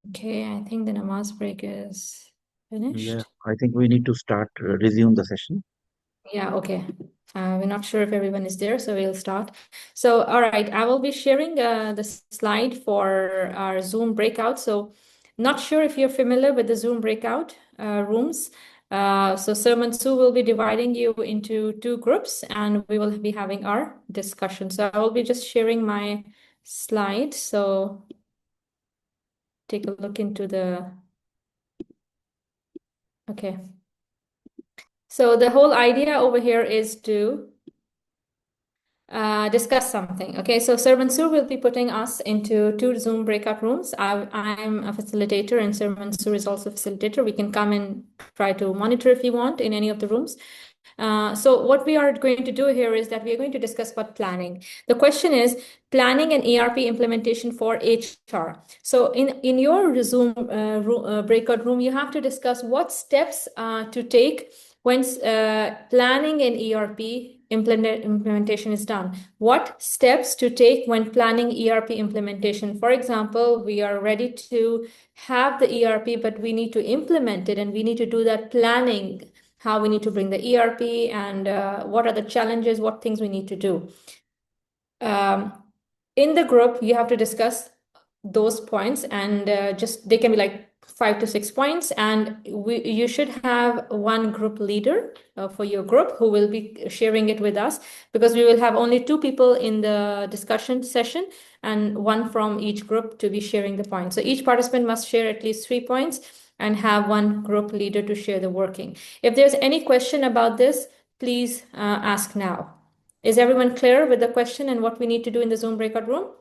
Okay, I think the namaz break is Yeah, finished. I think we need to start, resume the session. Yeah, okay. We're not sure if everyone is there, so we'll start. So, all right, I will be sharing the slide for our Zoom breakout. So, not sure if you're familiar with the Zoom breakout rooms. So, Sir Mansoor will be dividing you into two groups and we will be having our discussion. So, I will be just sharing my slide. So, take a look into the, okay. So, the whole idea over here is to discuss something. Okay, so Sir Mansoor will be putting us into two Zoom breakout rooms. I'm a facilitator, and Sir Mansoor is also a facilitator. We can come and try to monitor if you want in any of the rooms. So what we are going to do here is that we are going to discuss about planning. The question is planning an ERP implementation for HR. So in your Zoom breakout room, you have to discuss what steps to take when planning an ERP implementation is done. What steps to take when planning ERP implementation? For example, we are ready to have the ERP, but we need to implement it and we need to do that planning, how we need to bring the ERP and what are the challenges, what things we need to do. Um, in the group, you have to discuss those points and just they can be like 5 to 6 points, and you should have one group leader for your group who will be sharing it with us, because we will have only two people in the discussion session and one from each group to be sharing the points. So each participant must share at least 3 points and have one group leader to share the working. If there's any question about this, please ask now. Is everyone clear with the question and what we need to do in the Zoom breakout room?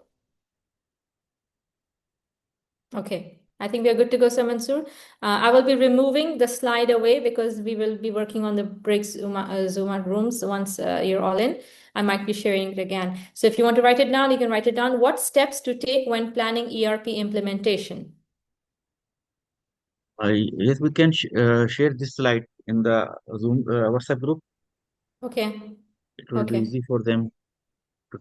Okay, I think we are good to go, Sir Mansoor. I will be removing the slide away because we will be working on the break Zoom out rooms once you're all in. I might be sharing it again. So if you want to write it down, you can write it down. What steps to take when planning ERP implementation? Yes, we can share this slide in the Zoom WhatsApp group. Okay, It will be okay. easy for them. To,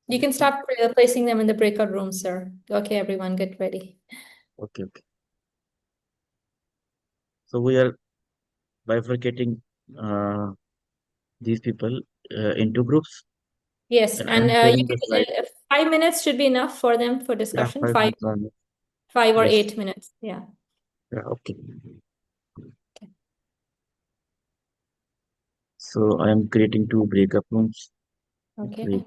You can start placing them in the breakout room, sir. Okay, everyone, get ready. okay, okay. So we are bifurcating uh, these people into groups, Yes, and I and am you sharing the slide. can, 5 minutes should be enough for them for Yeah, discussion. five Five, minutes only. 5 or 8 Yes. minutes. Yeah. Yeah, okay. Okay. So I am creating two breakup rooms. Okay. Wait.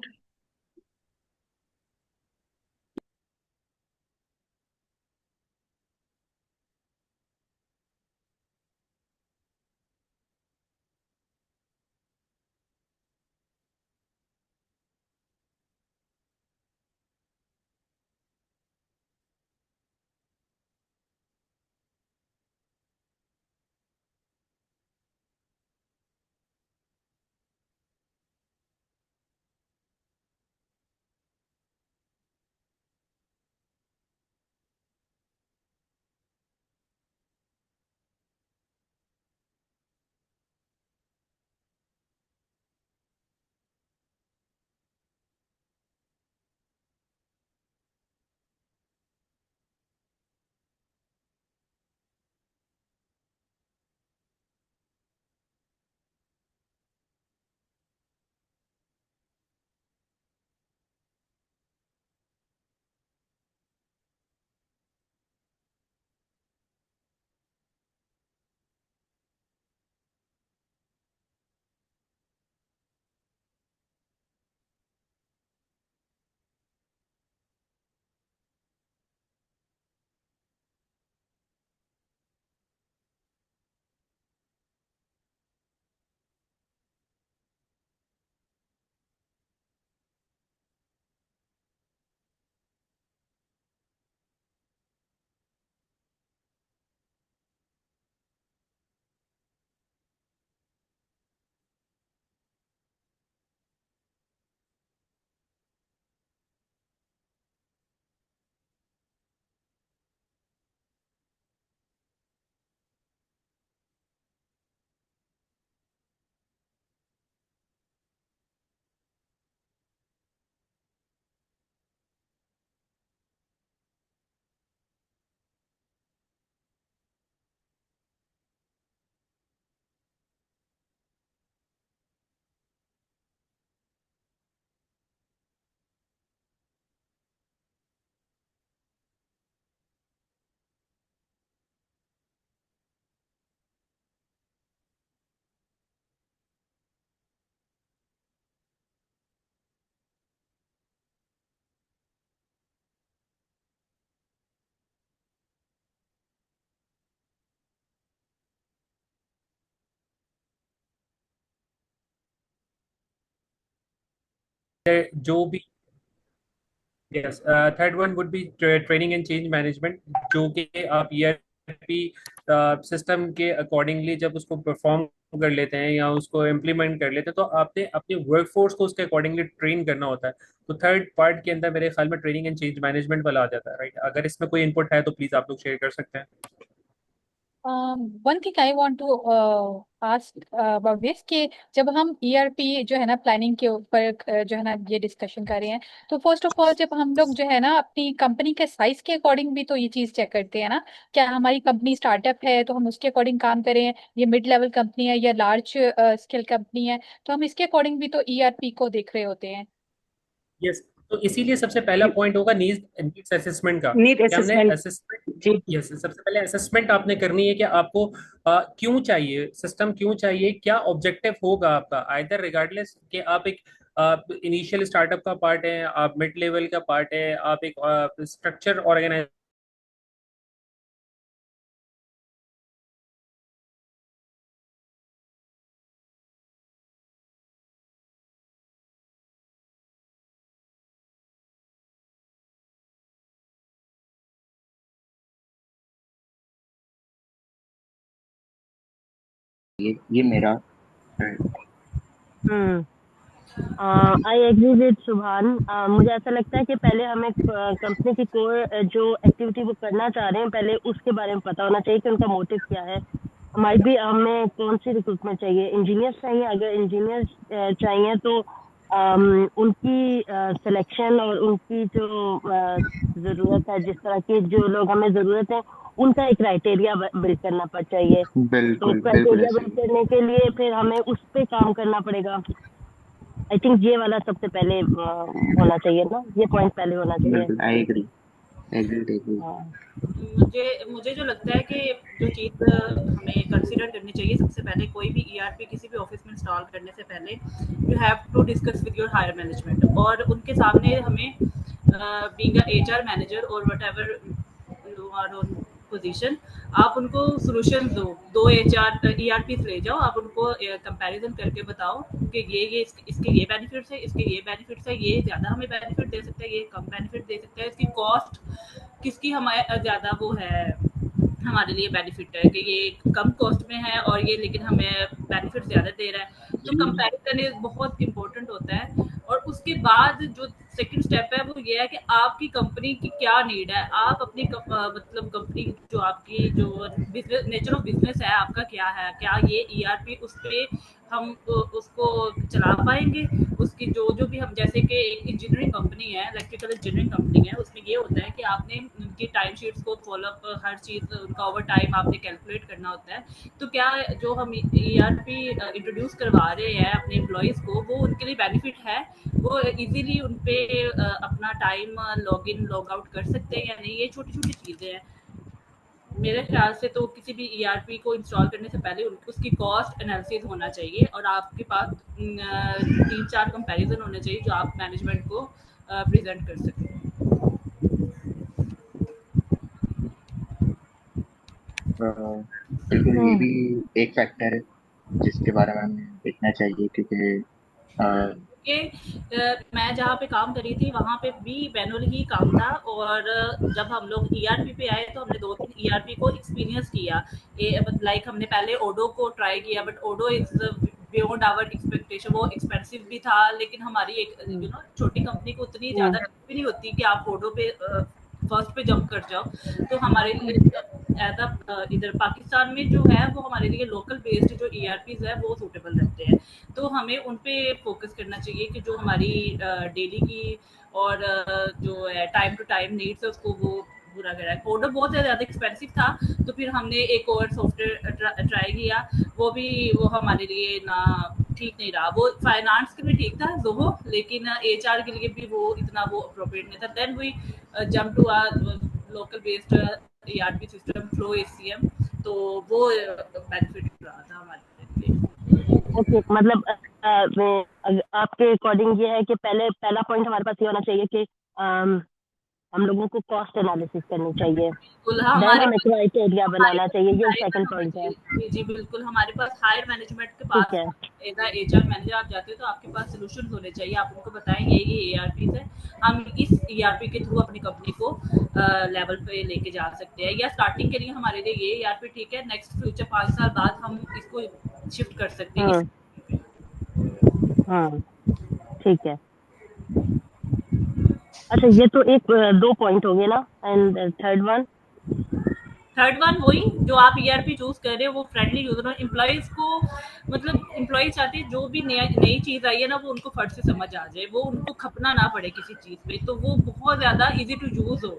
जो भी, yes, third one would be training and change management, जो कि आप ERP system के accordingly जब उसको perform कर लेते हैं या उसको इम्प्लीमेंट कर लेते हैं, तो आपने अपने वर्कफोर्स को उसके अकॉर्डिंगली ट्रेन करना होता है। तो थर्ड पार्ट के अंदर मेरे ख्याल में ट्रेनिंग एंड चेंज मैनेजमेंट वाला आ जाता है, राइट? अगर इसमें कोई इनपुट है तो प्लीज आप लोग शेयर कर सकते हैं। One thing I want to ask about this कि जब हम ईआरपी जो है ना प्लानिंग के ऊपर जो है ना ये डिस्कशन कर रहे हैं, तो फर्स्ट ऑफ ऑल जब हम लोग जो है ना अपनी कंपनी के साइज के अकॉर्डिंग भी तो ये चीज चेक करते हैं ना। क्या हमारी कंपनी स्टार्टअप है तो हम उसके अकॉर्डिंग काम करें, ये मिड लेवल कंपनी है या लार्ज स्केल कंपनी है, तो हम इसके अकॉर्डिंग भी तो ईआरपी को देख रहे होते हैं। यस, तो इसीलिए सबसे पहला पॉइंट होगा नीड्स असेसमेंट का, नीड कि हमने असेसमेंट। असेसमेंट, जी। यस, सबसे पहले असेसमेंट आपने करनी है कि आपको क्यों चाहिए सिस्टम, क्यों चाहिए, क्या ऑब्जेक्टिव होगा आपका, आइदर रिगार्डलेस कि आप एक इनिशियल स्टार्टअप का पार्ट है, आप मिड लेवल का पार्ट है, आप एक स्ट्रक्चर ऑर्गेनाइज। ये मेरा हम्म आई एग्री विद सुभान। मुझे ऐसा लगता है कि पहले हमें कंपनी की कोर जो एक्टिविटी वो करना चाह रहे हैं पहले उसके बारे में पता होना चाहिए कि उनका मोटिव क्या है। हमारी भी हमें कौन सी रिक्रूटमेंट चाहिए, इंजीनियर्स चाहिए, अगर इंजीनियर्स चाहिए तो उनकी सिलेक्शन और उनकी जो ज़रूरत है, जिस तरह के जो लोग हमें ज़रूरत है उनका एक क्राइटेरिया बिल्ड करना पड़ चाहिए। तो बिल्कुल बिल्कुल क्राइटेरिया ऐसे बिल्ड ही। करने के लिए फिर हमें उस पे काम करना पड़ेगा। आई थिंक ये वाला सबसे पहले होना चाहिए ना, ये पॉइंट पहले होना चाहिए। बिल्कुल आई एग्री, एग्री एग्री। हाँ। मुझे मुझे जो लगता है कि जो चीज़ हमें कंसीडर करनी चाहिए सबसे पहले, कोई भी ईआरपी किसी भी ऑफिस में इंस्टॉल करने से पहले you have to discuss with your higher management, और उनके सामने हमें बीइंग अ एचआर मैनेजर और whatever you are on position, आप उनको सोल्यूशन दो। दो एचआर ईआरपी ले जाओ, आप उनको कंपैरिजन करके बताओ कि ये इसके ये बेनिफिट्स है, इसके ये बेनिफिट्स है, ये ज़्यादा हमें बेनिफिट दे सकता है, ये कम बेनिफिट दे सकता है, इसकी कॉस्ट किसकी हमारे ज़्यादा वो है, हमारे लिए बेनिफिट है कि ये कम कॉस्ट में है और ये लेकिन हमें बेनिफिट ज़्यादा दे रहा है। तो कंपैरिजन ये बहुत इंपॉर्टेंट होता है। और उसके बाद जो सेकंड स्टेप है वो ये है कि आपकी कंपनी की क्या नीड है, आप अपनी मतलब कंपनी जो आपकी जो बिजनेस नेचर ऑफ बिजनेस है आपका क्या है, क्या ये ईआरपी उस पे हम उसको चला पाएंगे। उसकी जो जो भी हम, जैसे कि एक इंजीनियरिंग कंपनी है, इलेक्ट्रिकल इंजीनियरिंग कंपनी है, उसमें ये होता है कि आपने उनकी टाइम शीट्स को फॉलो अप, हर चीज़ उनका ओवर टाइम आपने कैलकुलेट करना होता है। तो क्या जो हम ईआरपी इंट्रोड्यूस करवा रहे हैं अपने एम्प्लॉयज़ को, वो उनके लिए बेनिफिट है, वो इजीली उन पे अपना time log in log out कर सकते हैं या नहीं, ये छोटी छोटी चीज़ें हैं। मेरे ख्याल से तो किसी भी ईआरपी को इंस्टॉल करने से पहले उसकी कॉस्ट एनालिसिस होना चाहिए और आपके पास 3-4 कंपैरिजन होने चाहिए जो आप मैनेजमेंट को प्रेजेंट कर सकें। बिल्कुल ये भी एक फैक्टर है जिसके बारे में हमें देखना चाहिए, क्योंकि कि मैं जहाँ पे काम करी थी वहाँ पे भी मैनुअल ही काम था, और जब हम लोग ईआरपी पे आए तो हमने 2-3 ईआरपी को एक्सपीरियंस किया। लाइक हमने पहले ओडो को ट्राई किया, but Odoo is beyond our expectation. वो एक्सपेंसिव भी था, लेकिन हमारी एक छोटी कंपनी को उतनी ज़्यादा भी नहीं होती कि आप ओडो पे फर्स्ट पे जंप कर जाओ। तो हमारे लिए एज इधर पाकिस्तान में जो है वो हमारे लिए लोकल बेस्ड जो ईआरपीज है वो सूटेबल रहते हैं। तो हमें उन पे फोकस करना चाहिए कि जो हमारी डेली की और जो है टाइम टू टाइम नीड्स है उसको वो पूरा करा है। ऑर्डर बहुत ज़्यादा एक्सपेंसिव था, तो फिर हमने एक और सॉफ्टवेयर ट्राई किया, वो हमारे लिए ना ठीक नहीं रहा। वो फाइनेंस के लिए ठीक था जोहो, लेकिन एचआर के लिए भी वो इतना वो अप्रोप्रिएट नहीं था। Then we jump to our local based ERP system flow ACM, तो वो बेनिफिट रहा था हमारे लिए। ओके, मतलब आपके अकॉर्डिंग ये है कि पहले पहला पॉइंट हमारे पास ये होना चाहिए कि हम लोगों को कॉस्ट एनालिसिस करनी चाहिए, बिल्कुल देन हमारे हमें क्राइटेरिया बनाना चाहिए। ये हायर सेकंड पॉइंट है। जी जी बिल्कुल हमारे पास हायर मैनेजमेंट के ठीक पास है। एज एचआर मैनेजर आप जाते हो तो आपके पास सोल्यूशन होने चाहिए। आप उनको बताएं ये एआरपी है, हम इस ईआरपी के थ्रू अपनी कंपनी को लेवल पे लेके जा सकते हैं, या स्टार्टिंग के लिए हमारे लिए ये ईआरपी ठीक है, नेक्स्ट फ्यूचर 5 साल बाद हम इसको शिफ्ट कर सकते हैं इस। ठीक है। अच्छा, ये तो एक 2 पॉइंट हो गए ना, एंड थर्ड वन वही जो आप ईआरपी चूज कर रहे हो वो फ्रेंडली यूजर और एम्प्लॉयज को, मतलब एम्प्लॉयज चाहते हैं जो भी नया नई चीज आई है ना वो उनको फट से समझ आ जाए, वो उनको खपना ना पड़े किसी चीज पे, तो वो बहुत ज्यादा इजी टू यूज हो।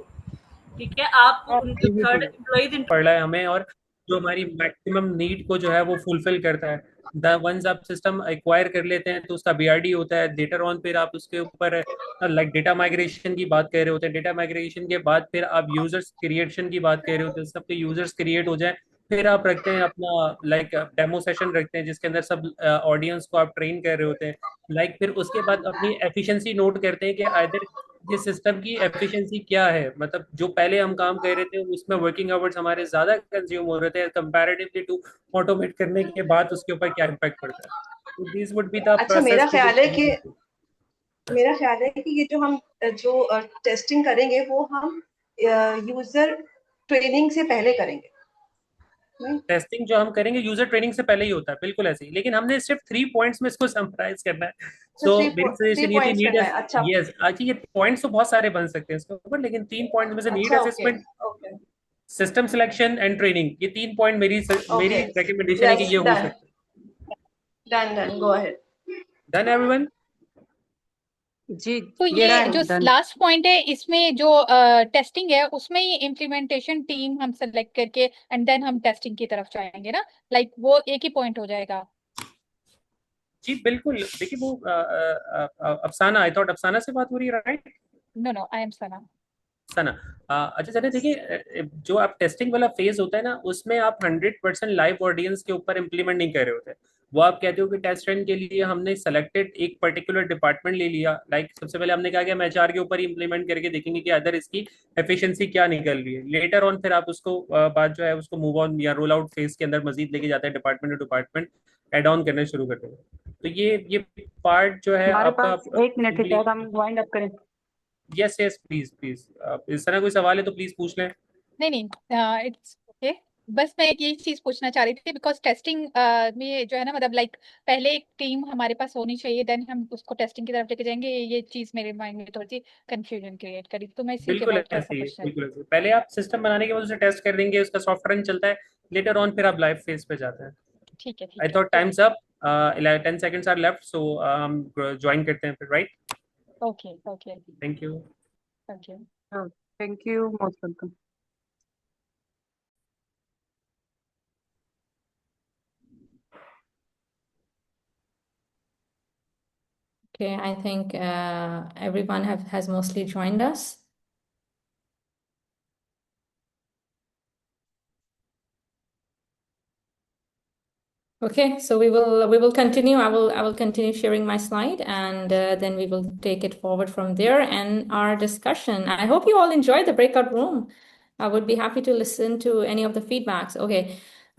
ठीक है, आप उनके थर्ड एम्प्लॉयज पड़ रहा है हमें, और जो हमारी मैक्सिमम नीड को जो है वो फुलफिल करता है। द वंस आप सिस्टम एक्वायर कर लेते हैं तो उसका बीआरडी होता है, लेटर ऑन फिर आप उसके ऊपर लाइक डेटा माइग्रेशन की बात कर रहे होते हैं, डेटा माइग्रेशन के बाद फिर आप यूजर्स क्रिएशन की बात कर रहे होते हैं, सबके यूजर्स क्रिएट हो जाए, फिर आप रखते हैं अपना लाइक डेमो सेशन रखते हैं जिसके अंदर सब ऑडियंस को आप ट्रेन कर रहे होते हैं, लाइक फिर उसके बाद अपनी एफिशिएंसी नोट करते हैं कि आइदर ये सिस्टम की एफिशिएंसी क्या है, मतलब जो पहले हम काम कर रहे थे उसमें वर्किंग आवर्स हमारे ज्यादा कंज्यूम हो रहे थे कंपैरेटिवली टू ऑटोमेट करने के बाद उसके ऊपर क्या इम्पैक्ट पड़ता है। तो दिस वुड बी द अच्छा, प्रोसेस। मेरा ख्याल है कि ये जो हम जो टेस्टिंग करेंगे वो हम यूजर ट्रेनिंग से पहले करेंगे। टेस्टिंग जो हम करेंगे यूजर ट्रेनिंग से पहले ही होता है, बिल्कुल ऐसे ही, लेकिन हमने सिर्फ 3 पॉइंट्स में इसको समराइज करना है। तो तो थ्री मेरी थ्री सजेशन ये थी पॉइंट्स नीड, करना है। अच्छा यस actually ये पॉइंट्स तो बहुत सारे बन सकते हैं इसके ऊपर, लेकिन 3 पॉइंट्स में से नीड अच्छा, okay assessment, okay system selection and training, ये 3 पॉइंट मेरी ओके, मेरी रिकमेंडेशन है कि यस, ये हो डन सकते डन डन, गो अहेड। हैं। Done everyone? जी तो ये ये जो डन। लास्ट पॉइंट है इसमें जो टेस्टिंग है उसमें ये इम्प्लीमेंटेशन टीम हम सेलेक्ट करके एंड देन हम टेस्टिंग की तरफ जाएंगे ना, लाइक वो एक ही पॉइंट हो जाएगा। जी बिल्कुल, देखिए वो अफसाना, आई थॉट अफसाना से बात हो रही है, right? No no, I am Sana. Sana, अच्छा सर देखिए, जो आप टेस्टिंग वाला फेज होता है ना उसमें आप 100% लाइव ऑडियंस के ऊपर इम्प्लीमेंट नहीं कर रहे होते। वो आप कहते हो कि टेस्ट रन के लिए हमने सेलेक्टेड एक पर्टिकुलर डिपार्टमेंट ले लिया, लाइक सबसे पहले हमने कहा कि हम एचआर के ऊपर ही इम्प्लीमेंट करके देखेंगे कि अदर इसकी एफिशिएंसी क्या निकल रही है, लेटर ऑन फिर आप उसको बात जो है उसको मूव ऑन या रोल आउट फेज के अंदर मजीद लेके जाते हैं, department to department add on करने शुरू करते हैं। तो ये पार्ट जो है हमारे आपका पास 1 मिनट है, शायद हम वाइंड अप करें। यस यस प्लीज प्लीज, इस तरह कोई सवाल है तो प्लीज पूछ लें। नहीं नहीं, इट्स ओके। बस मैं एक यही चीज पूछना चाह रही थी बिकॉज टेस्टिंग में जो है ना, मतलब लाइक पहले एक टीम हमारे पास होनी चाहिए देन हम उसको टेस्टिंग की तरफ लेके जाएंगे, ये चीज मेरे माइंड में थोड़ी सी कंफ्यूजन क्रिएट करी, तो मैं इसी के बिल्कुल बाद थोड़ा सा ऐसे ही है, क्वेश्चन। बिल्कुल ऐसे ही। पहले आप सिस्टम बनाने के बाद उसे टेस्ट कर देंगे, उसका सॉफ्टवेयर चलता है, लेटर ऑन फिर आप लाइव फेज पे जाते हैं। ठीक है आई ठीक है, thought time's up, 10 seconds are left, so हम ज्वाइन करते हैं फिर, right? Okay okay, thank you. Thank you. Thank you, most welcome. Okay, I think everyone has mostly joined us. Okay, so we will continue. I will continue sharing my slide, and then we will take it forward from there and our discussion. I hope you all enjoyed the breakout room. I would be happy to listen to any of the feedbacks. Okay,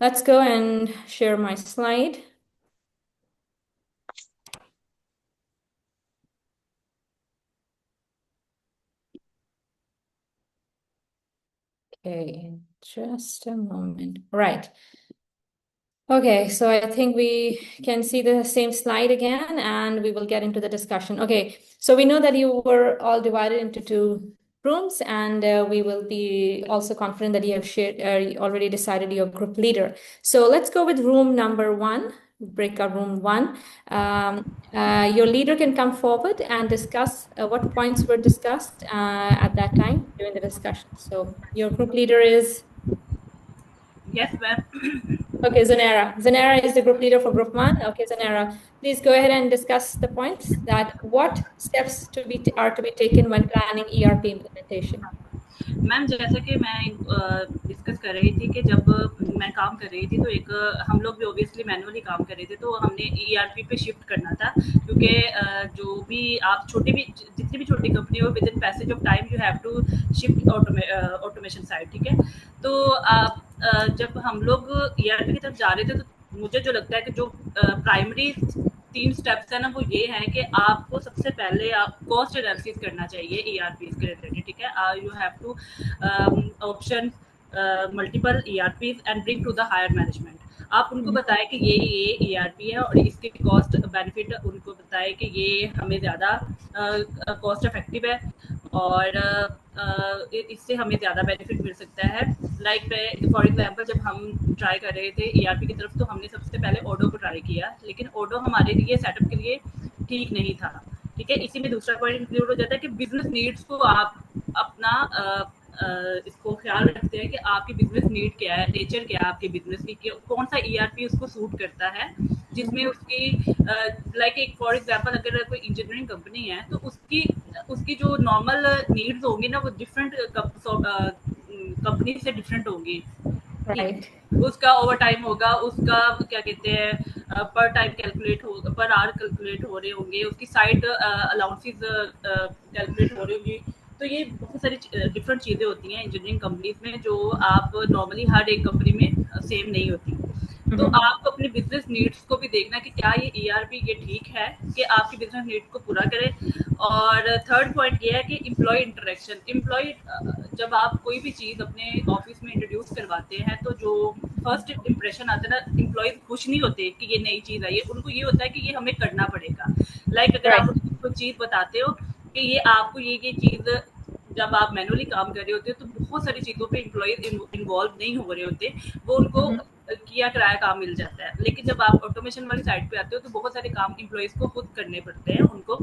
let's go and share my slide. Okay, just a moment. Right. Okay, so I think we can see the same slide again, and we will get into the discussion. Okay, so we know that you were all divided into 2 rooms, and we will be also confident that you have already decided your group leader. So let's go with room number 1, breakout room 1. Your leader can come forward and discuss what points were discussed at that time during the discussion. So your group leader is? Yes, ma'am. Okay, Zanera. Zanera is the group leader for Group 1. Okay, Zanera, please go ahead and discuss the points that what steps are to be taken when planning ERP implementation. Ma'am जैसे कि मैं discuss कर रही थी कि जब मैं काम कर रही थी तो एक हम लोग भी ऑब्वियसली मैनुअली काम कर रहे थे, तो हमने ईआरपी पे शिफ्ट करना था, क्योंकि जो भी आप छोटी भी जितनी भी छोटी कंपनी हो, within passage of time you have to shift automation side, ठीक है। तो जब हम लोग ईआरपी की तरफ जा रहे थे तो मुझे जो लगता है कि जो प्राइमरी 3 स्टेप्स है ना, वो ये है कि आपको सबसे पहले आप कॉस्ट एनालिसिस करना चाहिए ईआरपी के रिलेटेड, ठीक है। You have to option multiple ERP and bring to the higher management. आप उनको बताएं कि ये ईआरपी है और इसके कॉस्ट बेनिफिट उनको बताएं कि ये हमें ज़्यादा कॉस्ट इफेक्टिव है और इससे हमें ज़्यादा बेनिफिट मिल सकता है। लाइक फॉर एग्जांपल जब हम ट्राई कर रहे थे ईआरपी की तरफ, तो हमने सबसे पहले ओडो को ट्राई किया, लेकिन ओडो हमारे लिए सेटअप के लिए ठीक नहीं था, ठीक है। इसी में दूसरा पॉइंट इंक्लूड हो जाता है कि बिजनेस नीड्स को आप अपना इसको ख्याल रखते हैं कि आपकी बिजनेस नीड क्या है, नेचर क्या है आपके बिजनेस की, कौन सा ईआरपी उसको सूट करता है, जिसमें उसकी लाइक एक फॉर एग्जांपल अगर कोई इंजीनियरिंग कंपनी है तो उसकी उसकी जो नॉर्मल नीड्स होंगी ना, वो डिफरेंट कंपनी से डिफरेंट होंगी, ठीक Right. है। उसका ओवर टाइम होगा, उसका क्या कहते हैं पर टाइम कैलकुलेट होगा, पर आवर कैलकुलेट हो रहे होंगे, उसकी साइड अलाउंसेस कैलकुलेट हो रही होंगी। तो ये बहुत सारी डिफरेंट चीज़ें होती हैं इंजीनियरिंग कंपनीज में, जो आप नॉर्मली हर एक कंपनी में सेम नहीं होती। तो आपको अपने बिजनेस नीड्स को भी देखना कि क्या ये ईआरपी ये ठीक है कि आपकी बिजनेस नीड को पूरा करे। और थर्ड पॉइंट ये है कि एम्प्लॉय इंटरेक्शन। एम्प्लॉय जब आप कोई भी चीज़ अपने ऑफिस में इंट्रोड्यूस करवाते हैं, तो जो फर्स्ट इंप्रेशन आता है ना, एम्प्लॉयज खुश नहीं होते कि ये नई चीज़ आई है, उनको ये होता है कि ये हमें करना पड़ेगा। लाइक अगर आप Right. उनको कोई चीज़ बताते हो कि ये आपको ये चीज़, जब आप मैनुअली काम कर रहे होते हो तो बहुत सारी चीज़ों पे एम्प्लॉयज इन्वॉल्व नहीं हो रहे होते, वो उनको किया कराया काम मिल जाता है। लेकिन जब आप ऑटोमेशन वाली साइड पे आते हो तो बहुत सारे काम एम्प्लॉयज को खुद करने पड़ते हैं, उनको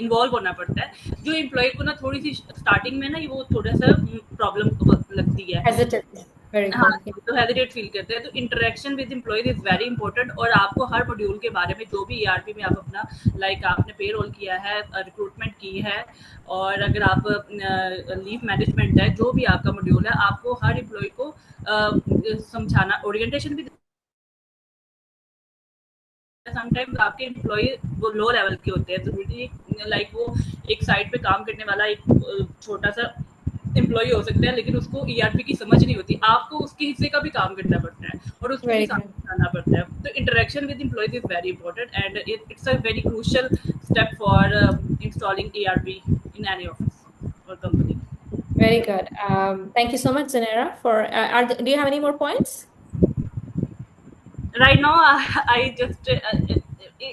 इन्वॉल्व होना पड़ता है, जो एम्प्लॉय को ना थोड़ी सी स्टार्टिंग में ना वो थोड़ा सा प्रॉब्लम लगती है। Hesitant. Very हाँ, good. तो हेजिटेट फील करते हैं। तो interaction with employees is very important, और आपको हर मॉड्यूल के बारे में जो भी ईआरपी में आप अपना लाइक आपने पे रोल किया है, रिक्रूटमेंट की है, और अगर आप लीव मैनेजमेंट है, जो भी आपका मॉड्यूल है, आपको हर एम्प्लॉय को समझाना, ओरिएंटेशन भी। समटाइम्स आपके एम्प्लॉय वो लो लेवल के होते हैं, तो लाइक वो एक साइड पे काम करने वाला एक छोटा सा एम्प्लॉय हो सकता है, लेकिन उसको ईआरपी की समझ नहीं होती, आपको उसके हिस्से का भी काम करना पड़ता है और उसको भी Very साथ good. करना पड़ता है। तो interaction with employees is very important and it's a very crucial step for installing ERP in any office और company. Very good. Thank you so much, Zanera. Do you have any more points? Right now I just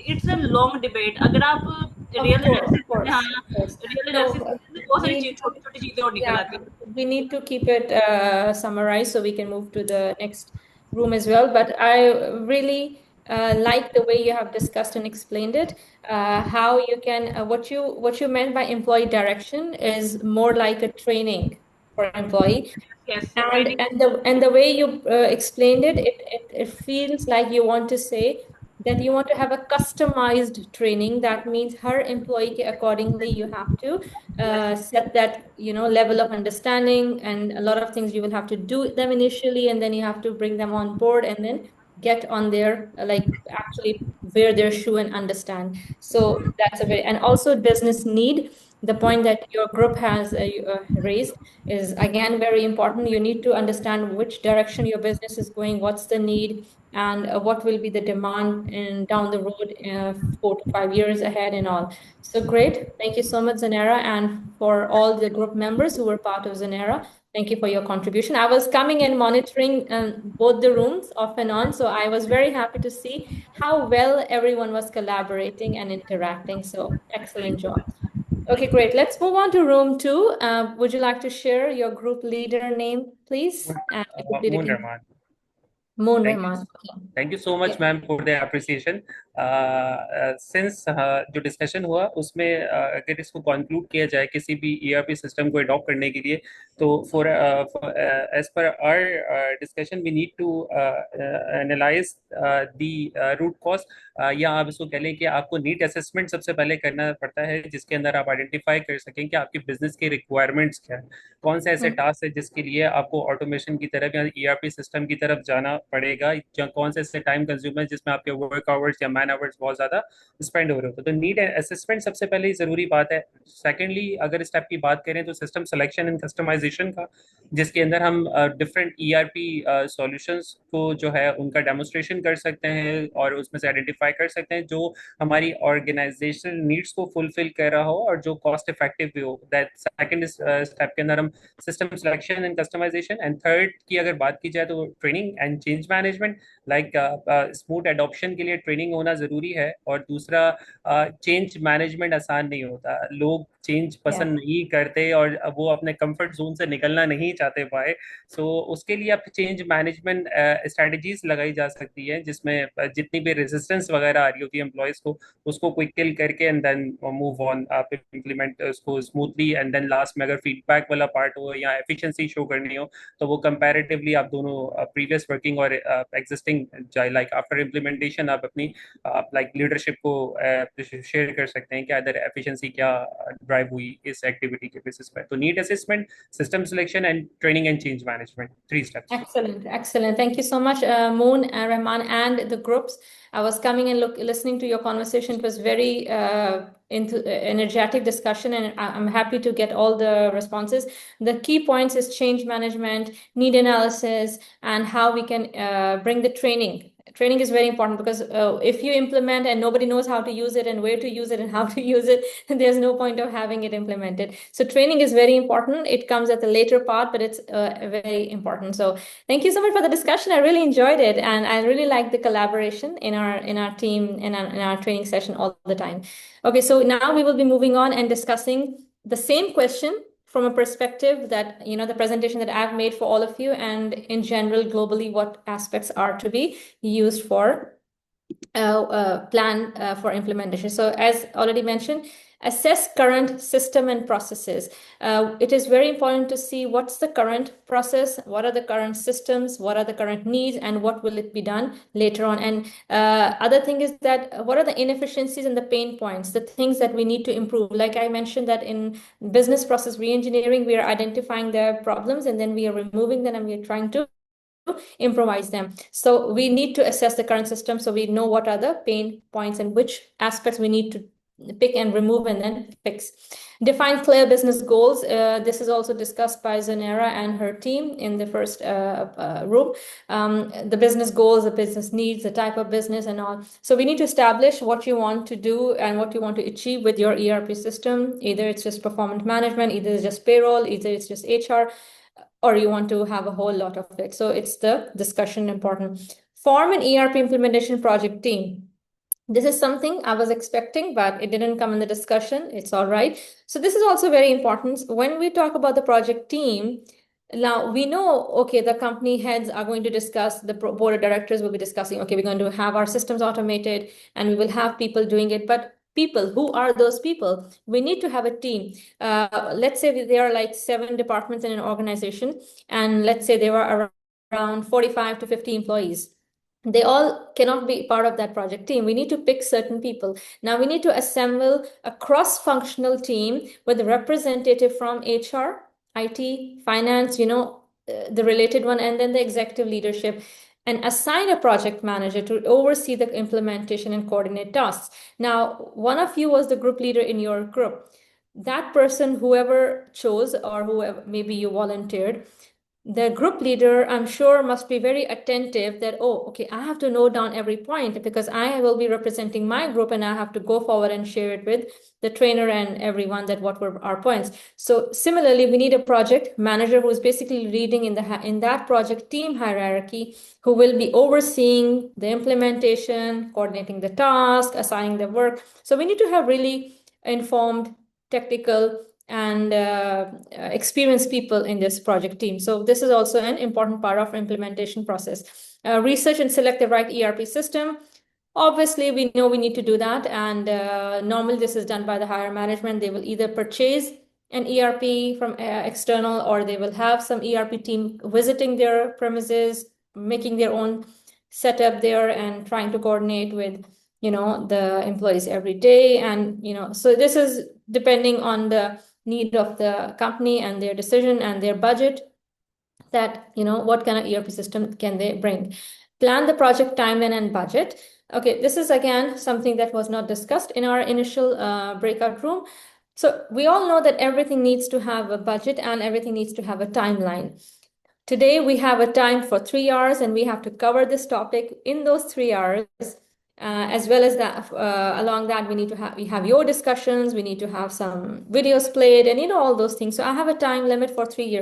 it's a long debate। अगर आप Of real course, analysis of course, हाँ, of course. Real No, analysis करते हैं तो बहुत सारी we चीज छोटी छोटी चीजें और निकल yeah, आती हैं। we need to keep it summarized so we can move to the next room as well. But I really like the way you have discussed and explained it. How you can what you meant by employee direction is more like a training for an employee. Yes, And training। the way you explained it, it feels like you want to say that you want to have a customized training. That means her employee accordingly you have to Yes, set that level of understanding, and a lot of things you will have to do them initially, and then you have to bring them on board, and then get on their like actually wear their shoe and understand. So that's a very, and also business need. The point that your group has raised is again very important. You need to understand which direction your business is going, what's the need, and what will be the demand in down the road, 4 to 5 years ahead and all. So great. Thank you so much, Zanera, and for all the group members who were part of Zanera. Thank you for your contribution. I was coming and monitoring both the rooms off and on, so I was very happy to see how well everyone was collaborating and interacting. So excellent job. Okay, great. Let's move on to room 2. Would you like to share your group leader name, please? And the group leader Moon can... Rahman। Moon Thank you. Rahman. Okay. Thank you so much, Yeah. ma'am, for the appreciation. Since जो discussion हुआ उसमें अगर इसको conclude किया जाए किसी भी ERP system को अडॉप्ट करने के लिए, तो for as per our discussion we need to analyse the root cause, या आप इसको कह लें कि आपको नीड असेसमेंट सबसे पहले करना पड़ता है, जिसके अंदर आप आइडेंटिफाई कर सकें कि आपके बिजनेस के रिक्वायरमेंट्स क्या है, कौन से ऐसे टास्क है जिसके लिए आपको ऑटोमेशन की तरफ या ईआरपी सिस्टम की तरफ जाना पड़ेगा, या कौन से ऐसे टाइम कंज्यूमर जिसमें आपके वर्क आवर्स या मैन आवर्स बहुत ज्यादा स्पेंड हो रहे होते हैं। तो नीड असेसमेंट सबसे पहले ही जरूरी बात है। सेकेंडली, अगर इस टाइप की बात करें तो सिस्टम सिलेक्शन एंड कस्टमाइजेशन का, जिसके अंदर हम डिफरेंट ईआरपी सॉल्यूशंस को जो है उनका डेमोस्ट्रेशन कर सकते हैं और उसमें से आइडेंटिफाई कर सकते हैं जो हमारी ऑर्गेनाइजेशनल नीड्स को फुलफिल कर रहा हो और जो कॉस्ट इफेक्टिव भी हो। दैट सेकंड स्टेप के अंदर हम system selection and customisation, and third की अगर बात की जाए तो training and change management, like smooth adoption के लिए ट्रेनिंग होना जरूरी है। और दूसरा, चेंज मैनेजमेंट आसान नहीं होता, लोग चेंज पसंद नहीं करते और वो अपने कंफर्ट जोन से निकलना नहीं चाहते पाए। सो उसके लिए आप चेंज मैनेजमेंट स्ट्रेटजीज लगाई जा सकती है, जिसमें जितनी भी रेजिस्टेंस वगैरह आ रही होती है एम्प्लॉयज को, उसको क्विक किल करके एंड देन मूव ऑन, आप इम्प्लीमेंट उसको स्मूथली, एंड देन लास्ट में अगर फीडबैक वाला पार्ट हो या एफिशिएंसी शो करनी हो, तो वो कंपैरेटिवली आप दोनों प्रीवियस वर्किंग और एग्जिस्टिंग, लाइक आफ्टर इम्प्लीमेंटेशन आप अपनी लाइक लीडरशिप को शेयर कर सकते हैं कि अदर एफिशिएंसी क्या ड्राइव हुई इस एक्टिविटी के बेसिस पर। तो need assessment, system selection, and training and change management. 3 steps. Excellent, excellent. Thank you so much, Moon and Rahman and the groups. I was coming and listening to your conversation. It was very energetic discussion, and I'm happy to get all the responses. The key points is change management, need analysis, and how we can bring the training. Training is very important because if you implement and nobody knows how to use it and where to use it and how to use it, there's no point of having it implemented. So training is very important. It comes at the later part, but it's very important. So thank you so much for the discussion. I really enjoyed it, and I really like the collaboration in our team in our training session all the time. Okay, so now we will be moving on and discussing the same question from a perspective that, the presentation that I've made for all of you, and in general, globally, what aspects are to be used for plan for implementation. So as already mentioned, assess current system and processes. It is very important to see what's the current process, what are the current systems, what are the current needs, and what will it be done later on. And other thing is that what are the inefficiencies and the pain points, the things that we need to improve. Like I mentioned that in business process reengineering, we are identifying the problems and then we are removing them and we are trying to improvise them. So we need to assess the current system so we know what are the pain points and which aspects we need to pick and remove and then fix. Define clear business goals. This is also discussed by Zanera and her team in the first room. The business goals, the business needs, the type of business and all. So we need to establish what you want to do and what you want to achieve with your ERP system. Either it's just performance management, either it's just payroll, either it's just HR, or you want to have a whole lot of it. So it's the discussion important. Form an ERP implementation project team. This is something I was expecting, but it didn't come in the discussion. It's all right. So this is also very important. When we talk about the project team, now we know, okay, the company heads are going to discuss, the board of directors will be discussing, okay, we're going to have our systems automated and we will have people doing it. But people, who are those people? We need to have a team. Let's say there are like 7 departments in an organization, and let's say there are around 45 to 50 employees. They all cannot be part of that project team. We need to pick certain people. Now we need to assemble a cross-functional team with a representative from HR, IT, finance, the related one, and then the executive leadership, and assign a project manager to oversee the implementation and coordinate tasks. Now, one of you was the group leader in your group. That person, whoever chose or whoever, maybe you volunteered, the group leader, I'm sure, must be very attentive that, oh, okay, I have to note down every point because I will be representing my group and I have to go forward and share it with the trainer and everyone that what were our points. So similarly, we need a project manager who is basically leading in that project team hierarchy, who will be overseeing the implementation, coordinating the task, assigning the work. So we need to have really informed, technical, and experienced people in this project team. So this is also an important part of implementation process. Research and select the right ERP system. Obviously, we know we need to do that, and normally this is done by the higher management. They will either purchase an ERP from external, or they will have some ERP team visiting their premises, making their own setup there, and trying to coordinate with the employees every day. And so this is depending on the need of the company and their decision and their budget, that what kind of ERP system can they bring. Plan the project timeline and budget. Okay, this is again something that was not discussed in our initial breakout room. So we all know that everything needs to have a budget and everything needs to have a timeline. Today we have a time for 3 hours, and we have to cover this topic in those 3 hours. As well as that, along that, we have your discussions. We need to have some videos played, and all those things. So I have a time limit for 3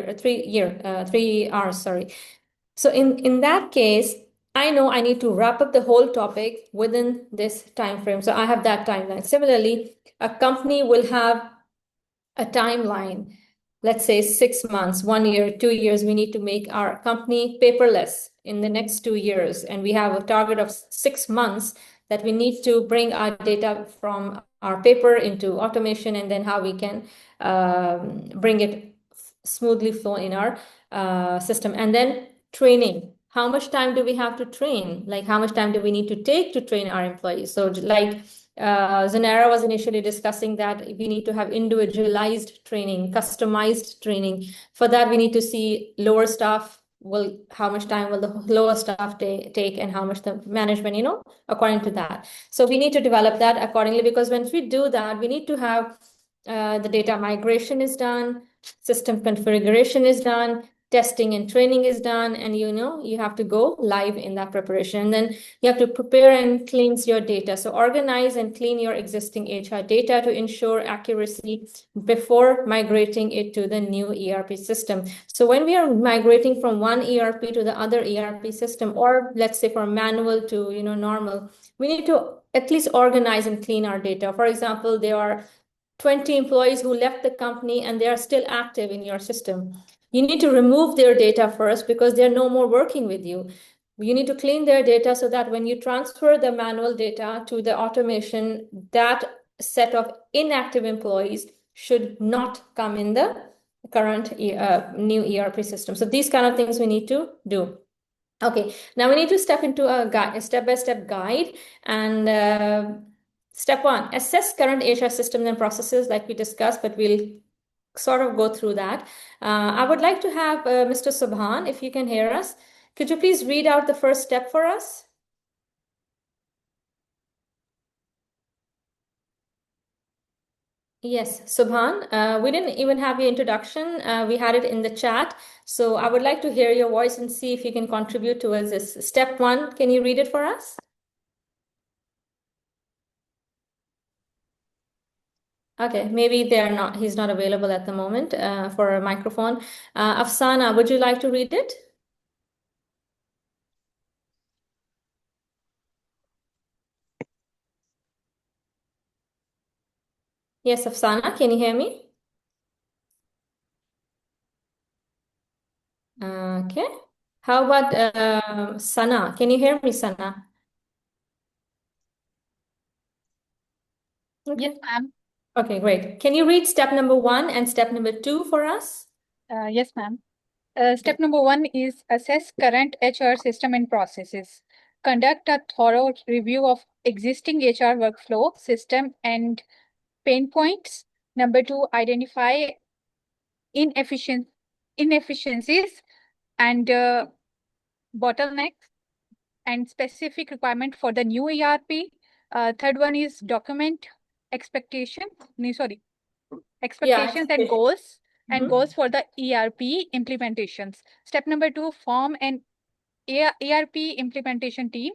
hours. Sorry. So in that case, I know I need to wrap up the whole topic within this time frame. So I have that timeline. Similarly, a company will have a timeline. Let's say 6 months, 1 year, 2 years. We need to make our company paperless in the next 2 years, and we have a target of 6 months that we need to bring our data from our paper into automation, and then how we can bring it smoothly flow in our system. And then training. How much time do we have to train? Like, how much time do we need to take to train our employees? So like Zanara was initially discussing, that we need to have individualized training, customized training. For that, we need to see lower staff how much time will the lower staff take, and how much the management, according to that. So we need to develop that accordingly, because when we do that, we need to have the data migration is done, system configuration is done, testing and training is done, and you have to go live in that preparation. And then you have to prepare and cleanse your data. So organize and clean your existing HR data to ensure accuracy before migrating it to the new ERP system. So when we are migrating from one ERP to the other ERP system, or let's say from manual to normal, we need to at least organize and clean our data. For example, there are 20 employees who left the company and they are still active in your system. You need to remove their data first, because they're no more working with you. You need to clean their data so that when you transfer the manual data to the automation, that set of inactive employees should not come in the current new ERP system. So these kind of things we need to do. Okay, now we need to step into a step-by-step guide. And step 1, assess current HR systems and processes, like we discussed, but we'll sort of go through that. I would like to have Mr. Subhan, if you can hear us. Could you please read out the first step for us? Yes, Subhan, we didn't even have your introduction. We had it in the chat. So I would like to hear your voice and see if you can contribute towards this. Step 1, can you read it for us? Okay, maybe he's not available at the moment for a microphone. Afsana, would you like to read it? Yes, Afsana, can you hear me? Okay. How about Sana? Can you hear me, Sana? Okay. Yes, ma'am. Okay, great. Can you read step number 1 and step number 2 for us? Yes, ma'am. Step number 1 is assess current HR system and processes. Conduct a thorough review of existing HR workflow, system, and pain points. Number 2, identify inefficiencies and bottlenecks and specific requirement for the new ERP. Third one is document expectations and goals goals for the ERP implementations. Step number 2, form an ERP implementation team.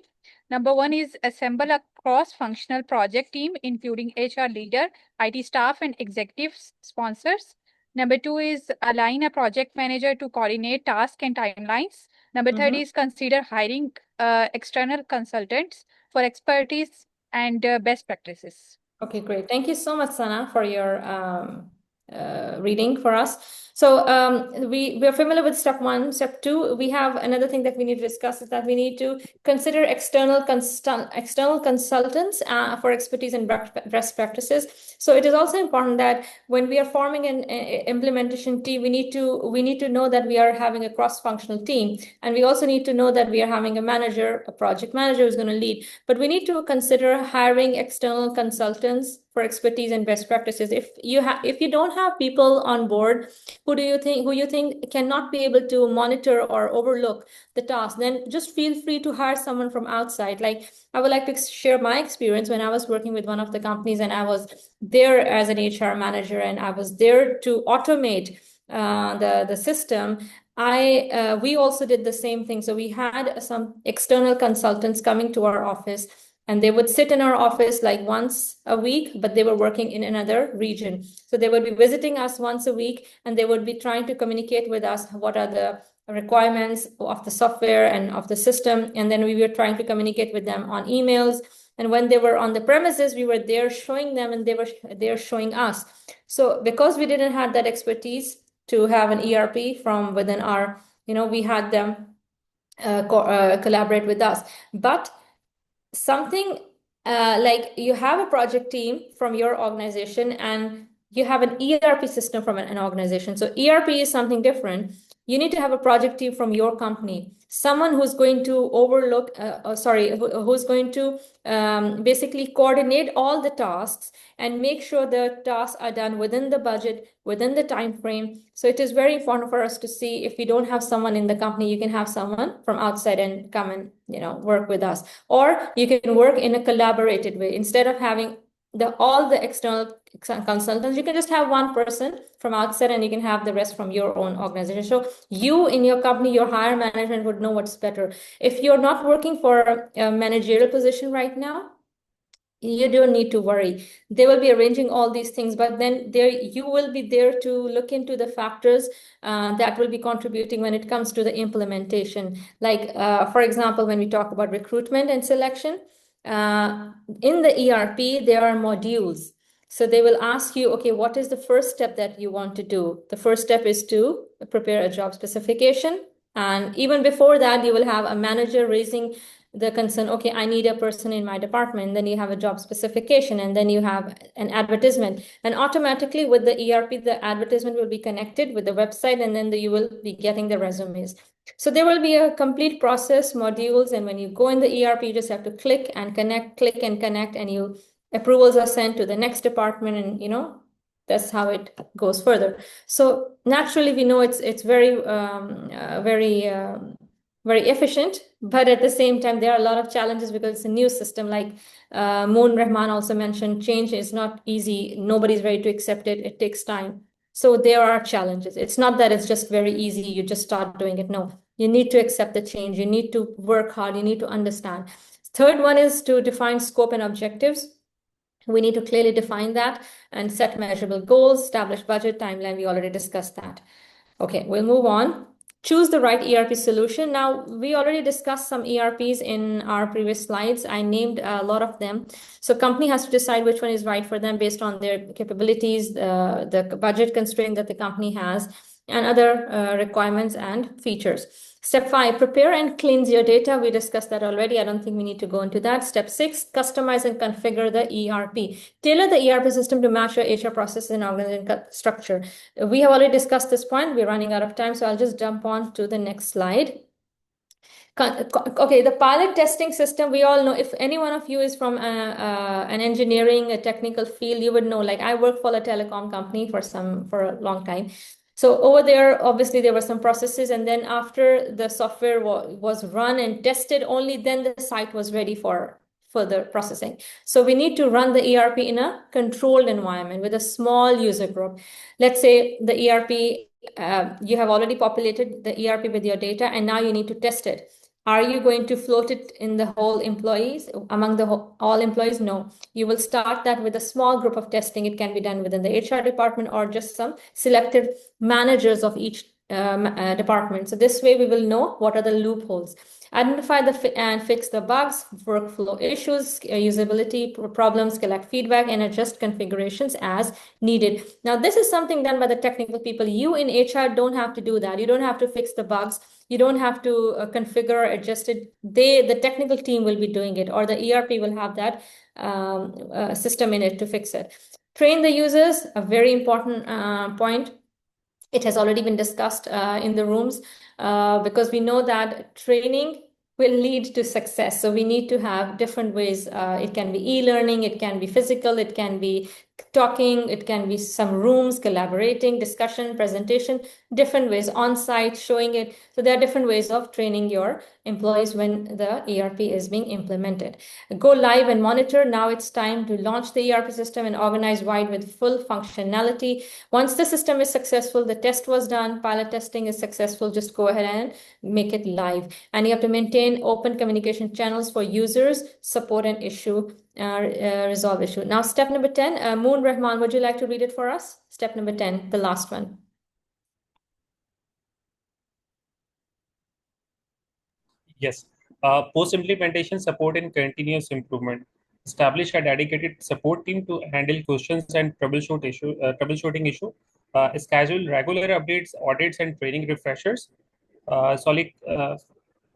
Number 1 is assemble a cross-functional project team, including HR leader, IT staff, and executive sponsors. Number 2 is align a project manager to coordinate tasks and timelines. Number 3 is consider hiring external consultants for expertise and best practices. Okay, great. Thank you so much, Sana, for your reading for us. So we're familiar with step 1. Step 2, we have another thing that we need to discuss is that we need to consider external consultants for expertise in best practices. So it is also important that when we are forming an implementation team, we need to know that we are having a cross-functional team, and we also need to know that we are having a project manager who's going to lead. But we need to consider hiring external consultants for expertise and best practices. If you don't have people on board who you think cannot be able to monitor or overlook the task, then just feel free to hire someone from outside. Like, I would like to share my experience when I was working with one of the companies, and I was there as an HR manager, and I was there to automate the system. We also did the same thing. So we had some external consultants coming to our office, and they would sit in our office like once a week, but they were working in another region. So they would be visiting us once a week, and they would be trying to communicate with us what are the requirements of the software and of the system. And then we were trying to communicate with them on emails. And when they were on the premises, we were there showing them, and they were there showing us. So because we didn't have that expertise to have an ERP from within our, we had them collaborate with us. But something like you have a project team from your organization and you have an ERP system from an organization. So ERP is something different. You need to have a project team from your company, someone who's going to who's going to basically coordinate all the tasks and make sure the tasks are done within the budget, within the time frame. So it is very important for us to see, if you don't have someone in the company, you can have someone from outside and come and work with us, or you can work in a collaborated way. Instead of having all the external consultants, you can just have one person from outside, and you can have the rest from your own organization. So you in your company, your higher management would know what's better. If you're not working for a managerial position right now, you don't need to worry. They will be arranging all these things, but then you will be there to look into the factors that will be contributing when it comes to the implementation. Like, for example, when we talk about recruitment and selection, in the ERP, there are modules. So they will ask you, okay, what is the first step that you want to do? The first step is to prepare a job specification. And even before that, you will have a manager raising the concern, okay, I need a person in my department. Then you have a job specification, and then you have an advertisement. And automatically with the ERP, the advertisement will be connected with the website, and then you will be getting the resumes. So there will be a complete process, modules, and when you go in the ERP, you just have to click and connect, and approvals are sent to the next department, and that's how it goes further. So naturally, we know it's very very efficient, but at the same time, there are a lot of challenges because it's a new system. Like Moon Rahman also mentioned, change is not easy. Nobody's ready to accept it. It takes time. So there are challenges. It's not that it's just very easy. You just start doing it. No, you need to accept the change. You need to work hard. You need to understand. Third one is to define scope and objectives. We need to clearly define that and set measurable goals, establish budget, timeline. We already discussed that. Okay, we'll move on. Choose the right ERP solution. Now, we already discussed some ERPs in our previous slides. I named a lot of them. So company has to decide which one is right for them based on their capabilities, the budget constraint that the company has, and other requirements and features. Step 5, prepare and cleanse your data. We discussed that already. I don't think we need to go into that. Step 6, customize and configure the ERP. Tailor the ERP system to match your HR processes and organization structure. We have already discussed this point. We're running out of time, so I'll just jump on to the next slide. Okay, the pilot testing system, we all know, if any one of you is from an engineering, a technical field, you would know, like I worked for a telecom company for a long time. So over there, obviously there were some processes, and then after the software was run and tested, only then the site was ready for further processing. So we need to run the ERP in a controlled environment with a small user group. Let's say the ERP, you have already populated the ERP with your data, and now you need to test it. Are you going to float it in the whole employees, among all employees? No. You will start that with a small group of testing. It can be done within the HR department or just some selected managers of each department. So this way we will know what are the loopholes. Identify and fix the bugs, workflow issues, usability problems, collect feedback, and adjust configurations as needed. Now, this is something done by the technical people. You in HR don't have to do that. You don't have to fix the bugs. You don't have to configure or adjust it. The technical team will be doing it, or the ERP will have that system in it to fix it. Train the users, a very important point. It has already been discussed in the rooms because we know that training will lead to success. So we need to have different ways. It can be e-learning, it can be physical, it can be talking, it can be some rooms, collaborating, discussion, presentation, different ways, on-site, showing it. So there are different ways of training your employees when the ERP is being implemented. Go live and monitor. Now it's time to launch the ERP system and organize wide with full functionality. Once the system is successful, the test was done, pilot testing is successful, just go ahead and make it live. And you have to maintain open communication channels for users, support and issue, resolve issue. Now, step number 10, Moon Rahman, would you like to read it for us? Step number 10, the last one. Yes. Post-implementation support and continuous improvement. Establish a dedicated support team to handle questions and troubleshooting issue. Schedule regular updates, audits, and training refreshers.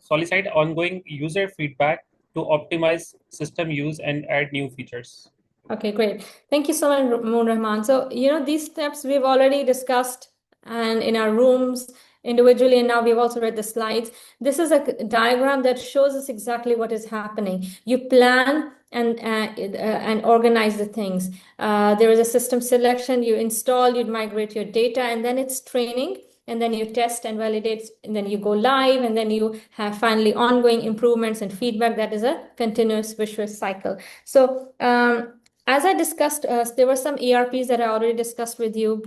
Solicit ongoing user feedback to optimize system use and add new features. Okay, great. Thank you so much, Moon Rahman. So, these steps we've already discussed and in our rooms individually, and now we've also read the slides. This is a diagram that shows us exactly what is happening. You plan and organize the things. There is a system selection, you install, you migrate your data, and then it's training. And then you test and validate, and then you go live, and then you have finally ongoing improvements and feedback. That is a continuous vicious cycle. So as I discussed, there were some ERPs that I already discussed with you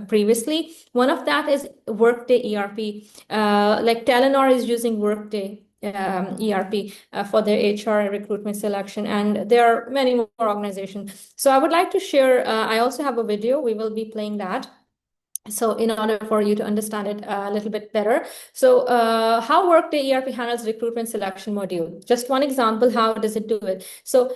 previously. One of that is Workday ERP. Like Telenor is using Workday ERP for their HR and recruitment selection, and there are many more organizations. So I would like to share, I also have a video, we will be playing that. So in order for you to understand it a little bit better. So how Workday ERP handles recruitment selection module. Just one example, how does it do it? So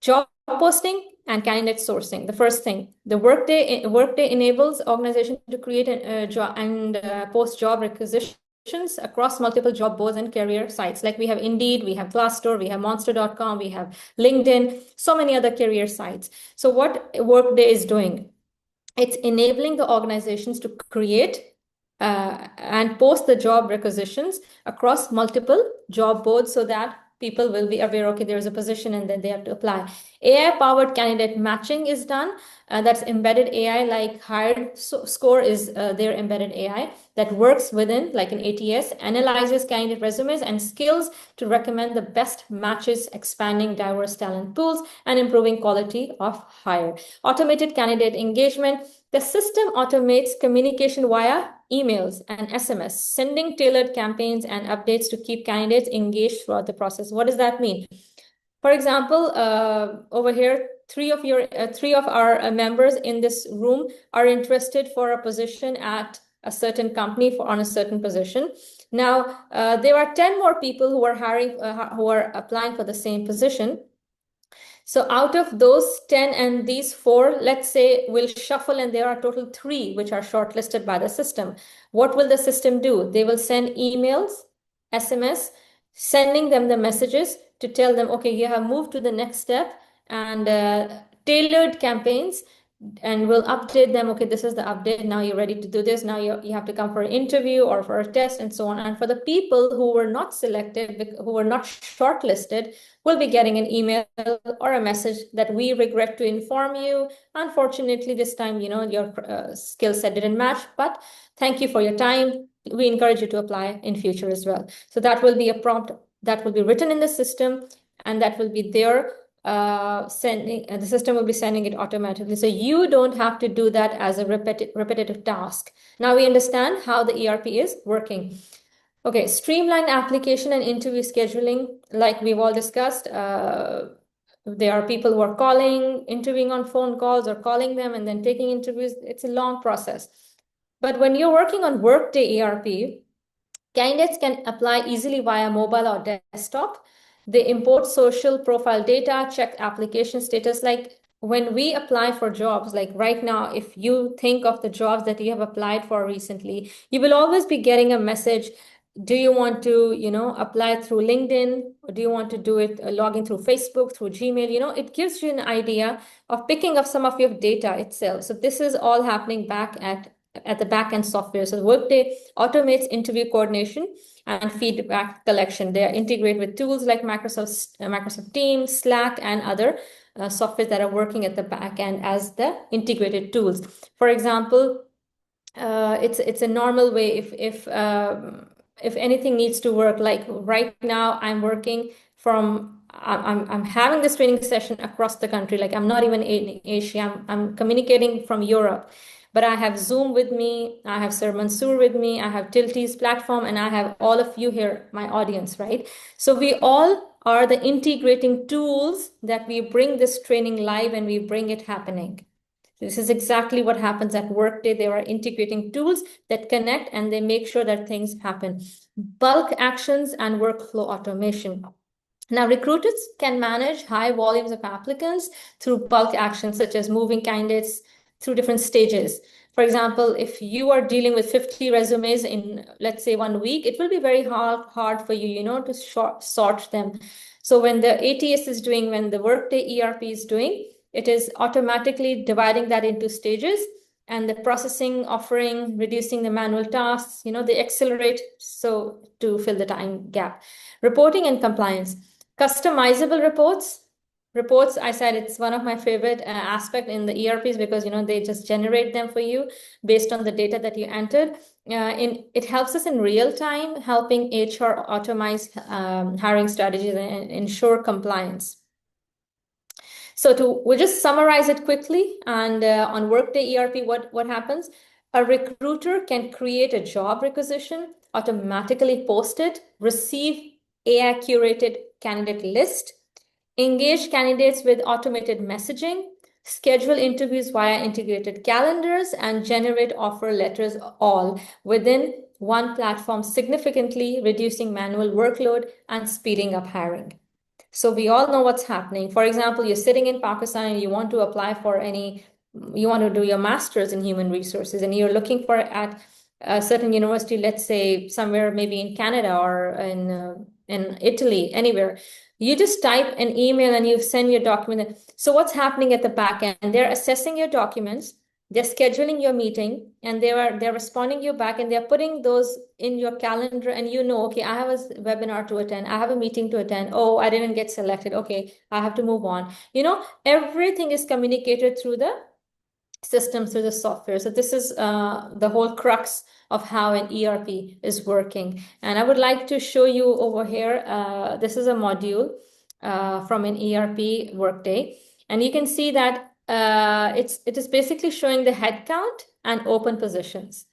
job posting and candidate sourcing. The first thing, the Workday enables organization to create a job and post job requisitions across multiple job boards and career sites. Like we have Indeed, we have Glassdoor, we have Monster.com, we have LinkedIn, so many other career sites. So what Workday is doing, it's enabling the organizations to create and post the job requisitions across multiple job boards so that people will be aware, okay, there's a position and then they have to apply. AI-powered candidate matching is done. That's embedded AI, like Hired Score is their embedded AI that works within, like an ATS, analyzes candidate resumes and skills to recommend the best matches, expanding diverse talent pools and improving quality of hire. Automated candidate engagement. The system automates communication via emails and SMS, sending tailored campaigns and updates to keep candidates engaged throughout the process. What does that mean? For example, over here, three of our members in this room are interested for a position at a certain company on a certain position. Now, there are 10 more people who are who are applying for the same position. So out of those 10 and these 4, let's say we'll shuffle and there are total 3 which are shortlisted by the system. What will the system do? They will send emails, SMS, sending them the messages to tell them, okay, you have moved to the next step, and tailored campaigns, and we'll update them. Okay, this is the update. Now you're ready to do this. Now you have to come for an interview or for a test and so on. And for the people who were not selected, who were not shortlisted, will be getting an email or a message that we regret to inform you. Unfortunately, this time, your skill set didn't match, but thank you for your time. We encourage you to apply in future as well. So that will be a prompt that will be written in the system, and that will be there. The system will be sending it automatically. So you don't have to do that as a repetitive task. Now we understand how the ERP is working. Okay, streamlined application and interview scheduling, like we've all discussed. There are people who are interviewing on phone calls or calling them and then taking interviews. It's a long process. But when you're working on Workday ERP, candidates can apply easily via mobile or desktop. They import social profile data, check application status. Like when we apply for jobs, like right now, if you think of the jobs that you have applied for recently, you will always be getting a message. Do you want to, apply through LinkedIn? Or do you want to do it, log in through Facebook, through Gmail? It gives you an idea of picking up some of your data itself. So this is all happening back at the back-end software. So Workday automates interview coordination and feedback collection. They are integrated with tools like Microsoft Teams, Slack, and other software that are working at the back end as the integrated tools. For example, it's a normal way if anything needs to work. Like right now, I'm having this training session across the country. Like I'm not even in Asia. I'm communicating from Europe. But I have Zoom with me, I have Sir Mansoor with me, I have Tilty's platform, and I have all of you here, my audience, right? So we all are the integrating tools that we bring this training live and we bring it happening. This is exactly what happens at Workday. They are integrating tools that connect and they make sure that things happen. Bulk actions and workflow automation. Now, recruiters can manage high volumes of applicants through bulk actions, such as moving candidates through different stages. For example, if you are dealing with 50 resumes in, let's say, 1 week, it will be very hard for you, to sort them. So when the ATS is doing, when the Workday ERP is doing, it is automatically dividing that into stages, and the processing, offering, reducing the manual tasks, they accelerate so to fill the time gap. Reporting and compliance. Customizable reports, I said it's one of my favorite aspect in the ERPs because they just generate them for you based on the data that you entered. It helps us in real time, helping HR automate hiring strategies and ensure compliance. So we'll just summarize it quickly. And on Workday ERP, what happens? A recruiter can create a job requisition, automatically post it, receive AI-curated candidate list, engage candidates with automated messaging, schedule interviews via integrated calendars, and generate offer letters all within one platform, significantly reducing manual workload and speeding up hiring. So we all know what's happening. For example, you're sitting in Pakistan and you want to apply for you want to do your master's in human resources, and you're looking for at a certain university, let's say somewhere maybe in Canada or in Italy, anywhere. You just type an email and you send your document. So what's happening at the back end? They're assessing your documents, they're scheduling your meeting, and they're responding you back, and they're putting those in your calendar, and okay, I have a webinar to attend, I have a meeting to attend. Oh, I didn't get selected. Okay, I have to move on. Everything is communicated through the system, through the software. So this is the whole crux of how an ERP is working. And I would like to show you over here, this is a module from an ERP Workday. And you can see that it is basically showing the headcount and open positions.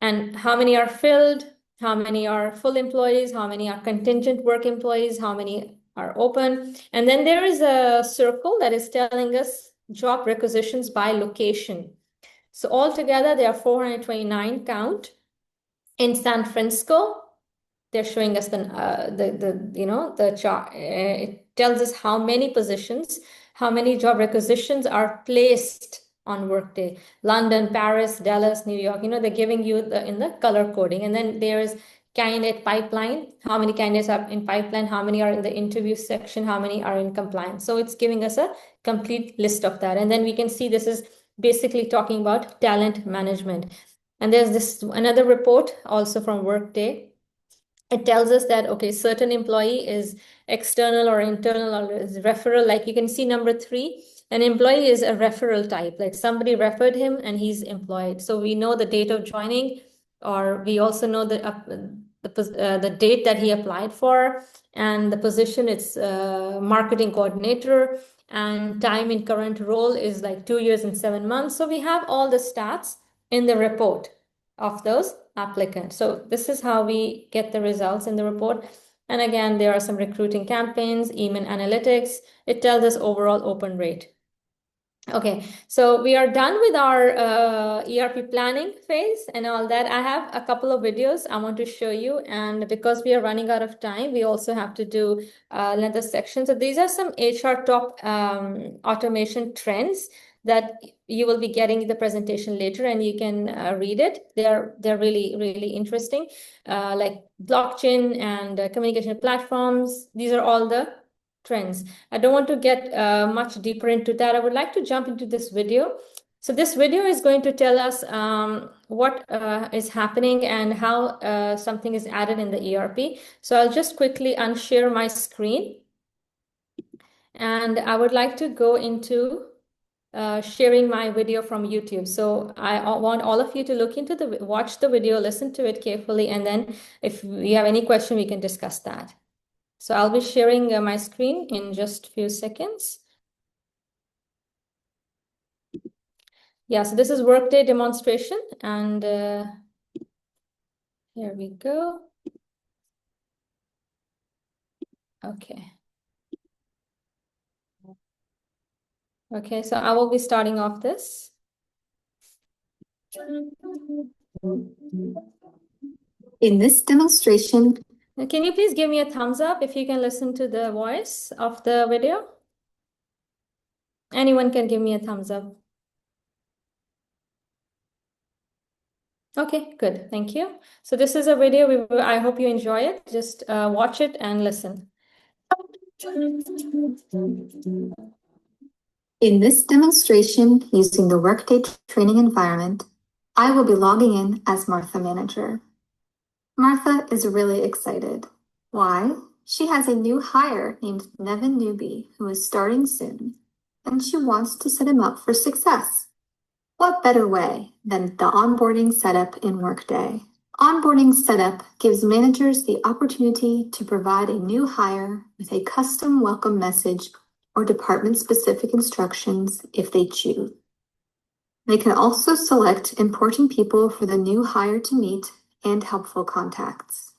And how many are filled, how many are full employees, how many are contingent work employees, how many are open. And then there is a circle that is telling us job requisitions by location. So altogether, there are 429 count. In San Francisco, they're showing us the chart. It tells us how many positions, how many job requisitions are placed on Workday. London, Paris, Dallas, New York, they're giving you in the color coding. And then there is candidate pipeline, how many candidates are in pipeline, how many are in the interview section, how many are in compliance. So it's giving us a complete list of that. And then we can see this is basically talking about talent management. And there's this another report also from Workday. It tells us that, okay, certain employee is external or internal or is referral. Like you can see number 3, an employee is a referral type, like somebody referred him and he's employed. So we know the date of joining, or we also know the date that he applied for, and the position, it's marketing coordinator, and time in current role is like 2 years and 7 months. So we have all the stats in the report of those applicants. So this is how we get the results in the report. And again, there are some recruiting campaigns, email analytics. It tells us overall open rate. Okay, so we are done with our ERP planning phase and all that. I have a couple of videos I want to show you, and because we are running out of time, we also have to do another section. So these are some HR top automation trends that you will be getting in the presentation later, and you can read it. They're really interesting, like blockchain and communication platforms. These are all the trends. I don't want to get much deeper into that. I would like to jump into this video. So this video is going to tell us what is happening and how something is added in the ERP. So I'll just quickly unshare my screen. And I would like to go into sharing my video from YouTube. So I want all of you to look into watch the video, listen to it carefully, and then if you have any question, we can discuss that. So I'll be sharing my screen in just a few seconds. Yeah, so this is Workday demonstration, and here we go. Okay. Okay, so I will be starting off this. In this demonstration, can you please give me a thumbs up if you can listen to the voice of the video? Anyone can give me a thumbs up. Okay, good. Thank you. So this is a video. I hope you enjoy it. Just watch it and listen. In this demonstration, using the Workday training environment, I will be logging in as Martha Manager. Martha is really excited. Why? She has a new hire named Nevin Newby who is starting soon, and she wants to set him up for success. What better way than the onboarding setup in Workday? Onboarding setup gives managers the opportunity to provide a new hire with a custom welcome message or department-specific instructions if they choose. They can also select important people for the new hire to meet and helpful contacts.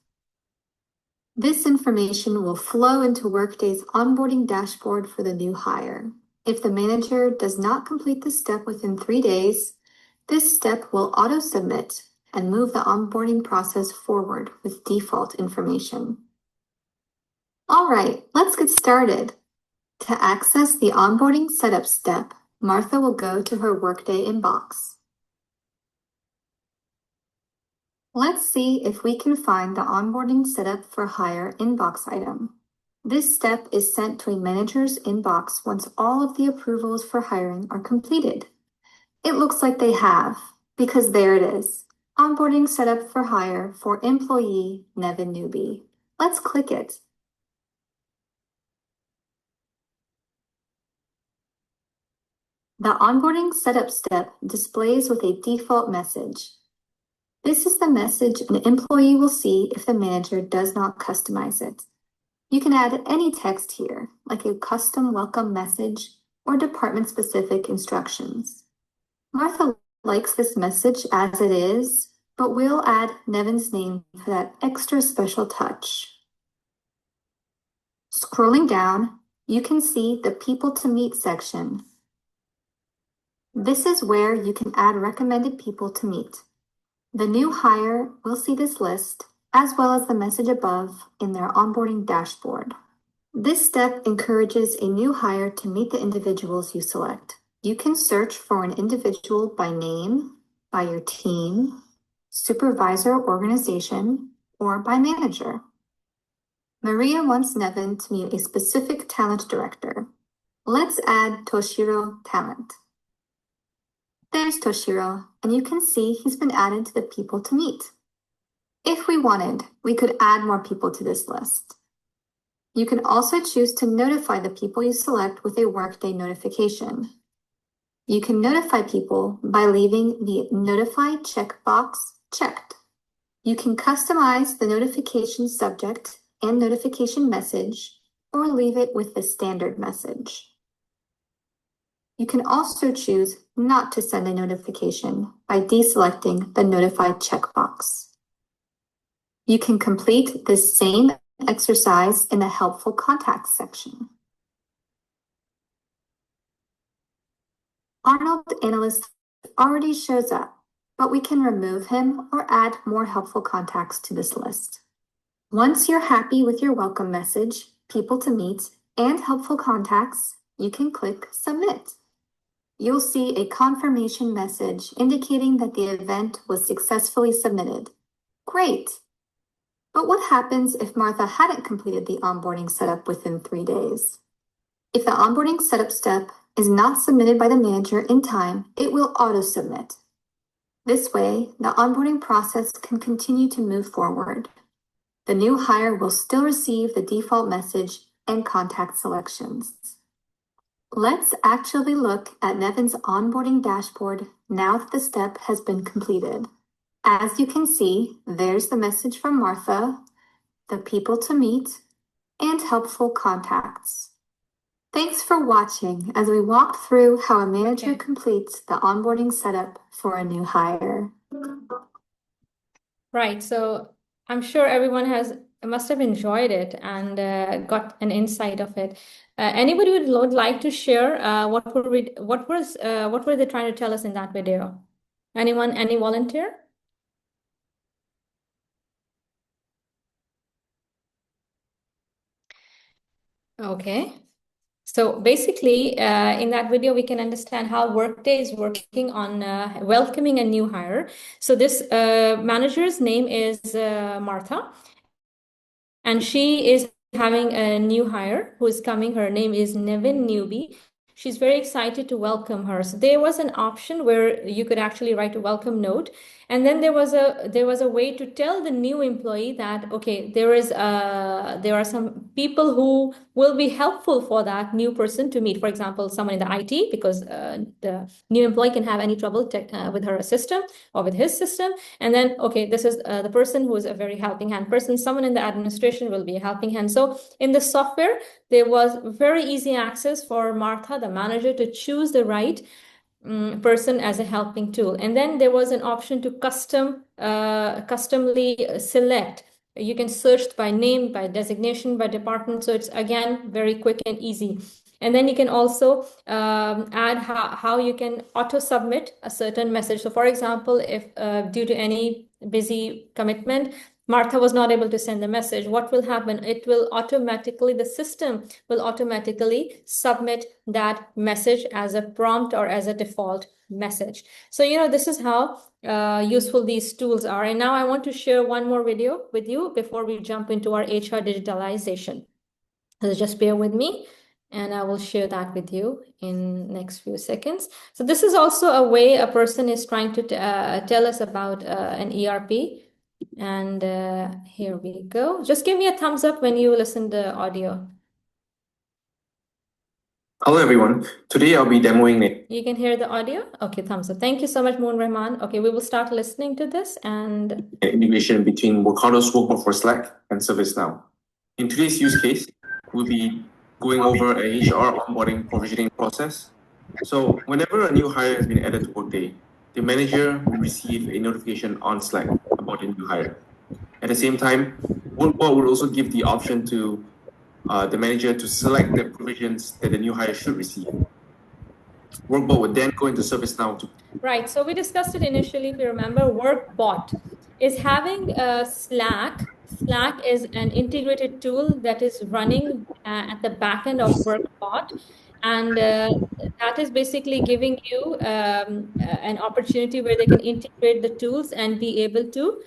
This information will flow into Workday's onboarding dashboard for the new hire. If the manager does not complete the step within 3 days, this step will auto-submit and move the onboarding process forward with default information. All right, let's get started. To access the onboarding setup step, Martha will go to her Workday inbox. Let's see if we can find the onboarding setup for hire inbox item. This step is sent to a manager's inbox once all of the approvals for hiring are completed. It looks like they have, because there it is. Onboarding setup for hire for employee Nevin Newby. Let's click it. The onboarding setup step displays with a default message. This is the message an employee will see if the manager does not customize it. You can add any text here, like a custom welcome message or department-specific instructions. Martha likes this message as it is, but we'll add Nevin's name for that extra special touch. Scrolling down, you can see the People to Meet section. This is where you can add recommended people to meet. The new hire will see this list, as well as the message above in their onboarding dashboard. This step encourages a new hire to meet the individuals you select. You can search for an individual by name, by your team, supervisor organization, or by manager. Maria wants Nevin to meet a specific talent director. Let's add Toshiro Talent. There's Toshiro, and you can see he's been added to the people to meet. If we wanted, we could add more people to this list. You can also choose to notify the people you select with a Workday notification. You can notify people by leaving the Notify checkbox checked. You can customize the notification subject and notification message, or leave it with the standard message. You can also choose not to send a notification by deselecting the Notify checkbox. You can complete this same exercise in the Helpful Contacts section. Arnold Analyst already shows up, but we can remove him or add more helpful contacts to this list. Once you're happy with your welcome message, people to meet, and helpful contacts, you can click Submit. You'll see a confirmation message indicating that the event was successfully submitted. Great! But what happens if Martha hadn't completed the onboarding setup within 3 days? If the onboarding setup step is not submitted by the manager in time, it will auto-submit. This way, the onboarding process can continue to move forward. The new hire will still receive the default message and contact selections. Let's actually look at Nevin's onboarding dashboard now that the step has been completed. As you can see, there's the message from Martha, the people to meet, and helpful contacts. Thanks for watching as we walked through how a manager completes the onboarding setup for a new hire. Right. So I'm sure everyone must have enjoyed it and got an insight of it. Anybody would like to share what were they trying to tell us in that video? Anyone? Any volunteer? Okay. So basically, in that video, we can understand how Workday is working on welcoming a new hire. So this manager's name is Martha, and she is having a new hire who is coming. Her name is Nevin Newby. She's very excited to welcome her. So there was an option where you could actually write a welcome note. And then there was a way to tell the new employee that, okay, there are some people who will be helpful for that new person to meet. For example, someone in the IT, because the new employee can have any trouble with her system or with his system. And then, okay, this is the person who is a very helping hand person. Someone in the administration will be a helping hand. So in the software, there was very easy access for Martha, the manager, to choose the right person as a helping tool. And then there was an option to customly select. You can search by name, by designation, by department. So it's, again, very quick and easy. And then you can also add how you can auto-submit a certain message. So for example, if due to any busy commitment, Martha was not able to send the message, what will happen? It will automatically, the system will automatically submit that message as a prompt or as a default message. So, this is how useful these tools are. And now I want to share one more video with you before we jump into our HR digitalization. So just bear with me, and I will share that with you in next few seconds. So this is also a way a person is trying to tell us about an ERP. And here we go. Just give me a thumbs up when you listen to the audio. Hello everyone. Today I'll be demoing it. You can hear the audio? Okay, thumbs up. Thank you so much, Moon Rahman. Okay, we will start listening to this and Integration between Workado's Workbot for Slack and ServiceNow. In today's use case, we'll be going over a HR onboarding provisioning process. So whenever a new hire has been added to Workday, the manager will receive a notification on Slack about the new hire. At the same time, Workbot will also give the option to the manager to select the provisions that the new hire should receive. Workbot would then go into ServiceNow to... Right, so we discussed it initially, if you remember. Workbot is having Slack. Slack is an integrated tool that is running at the back end of Workbot. And that is basically giving you an opportunity where they can integrate the tools and be able to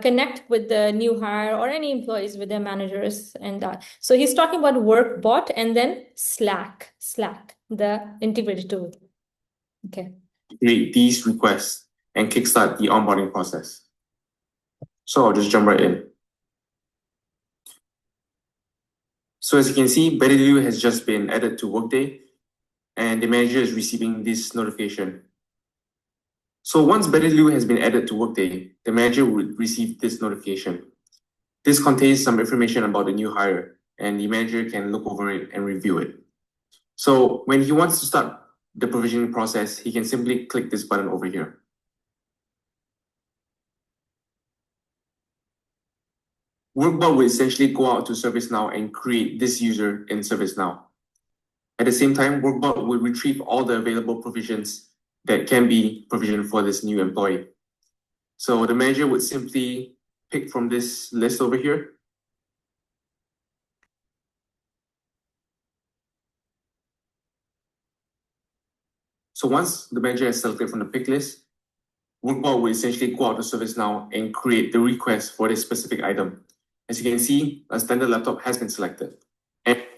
connect with the new hire or any employees with their managers and that. So he's talking about Workbot and then Slack, the integrated tool. Okay. Create these requests and kickstart the onboarding process. So I'll just jump right in. So as you can see, Betty Liu has just been added to Workday, and the manager is receiving this notification. So once Betty Liu has been added to Workday, the manager will receive this notification. This contains some information about the new hire, and the manager can look over it and review it. So when he wants to start the provisioning process, he can simply click this button over here. Workbot will essentially go out to ServiceNow and create this user in ServiceNow. At the same time, Workbot will retrieve all the available provisions that can be provisioned for this new employee. So the manager would simply pick from this list over here. So once the manager has selected from the pick list, Workbot will essentially go out to ServiceNow and create the request for this specific item. As you can see, a standard laptop has been selected.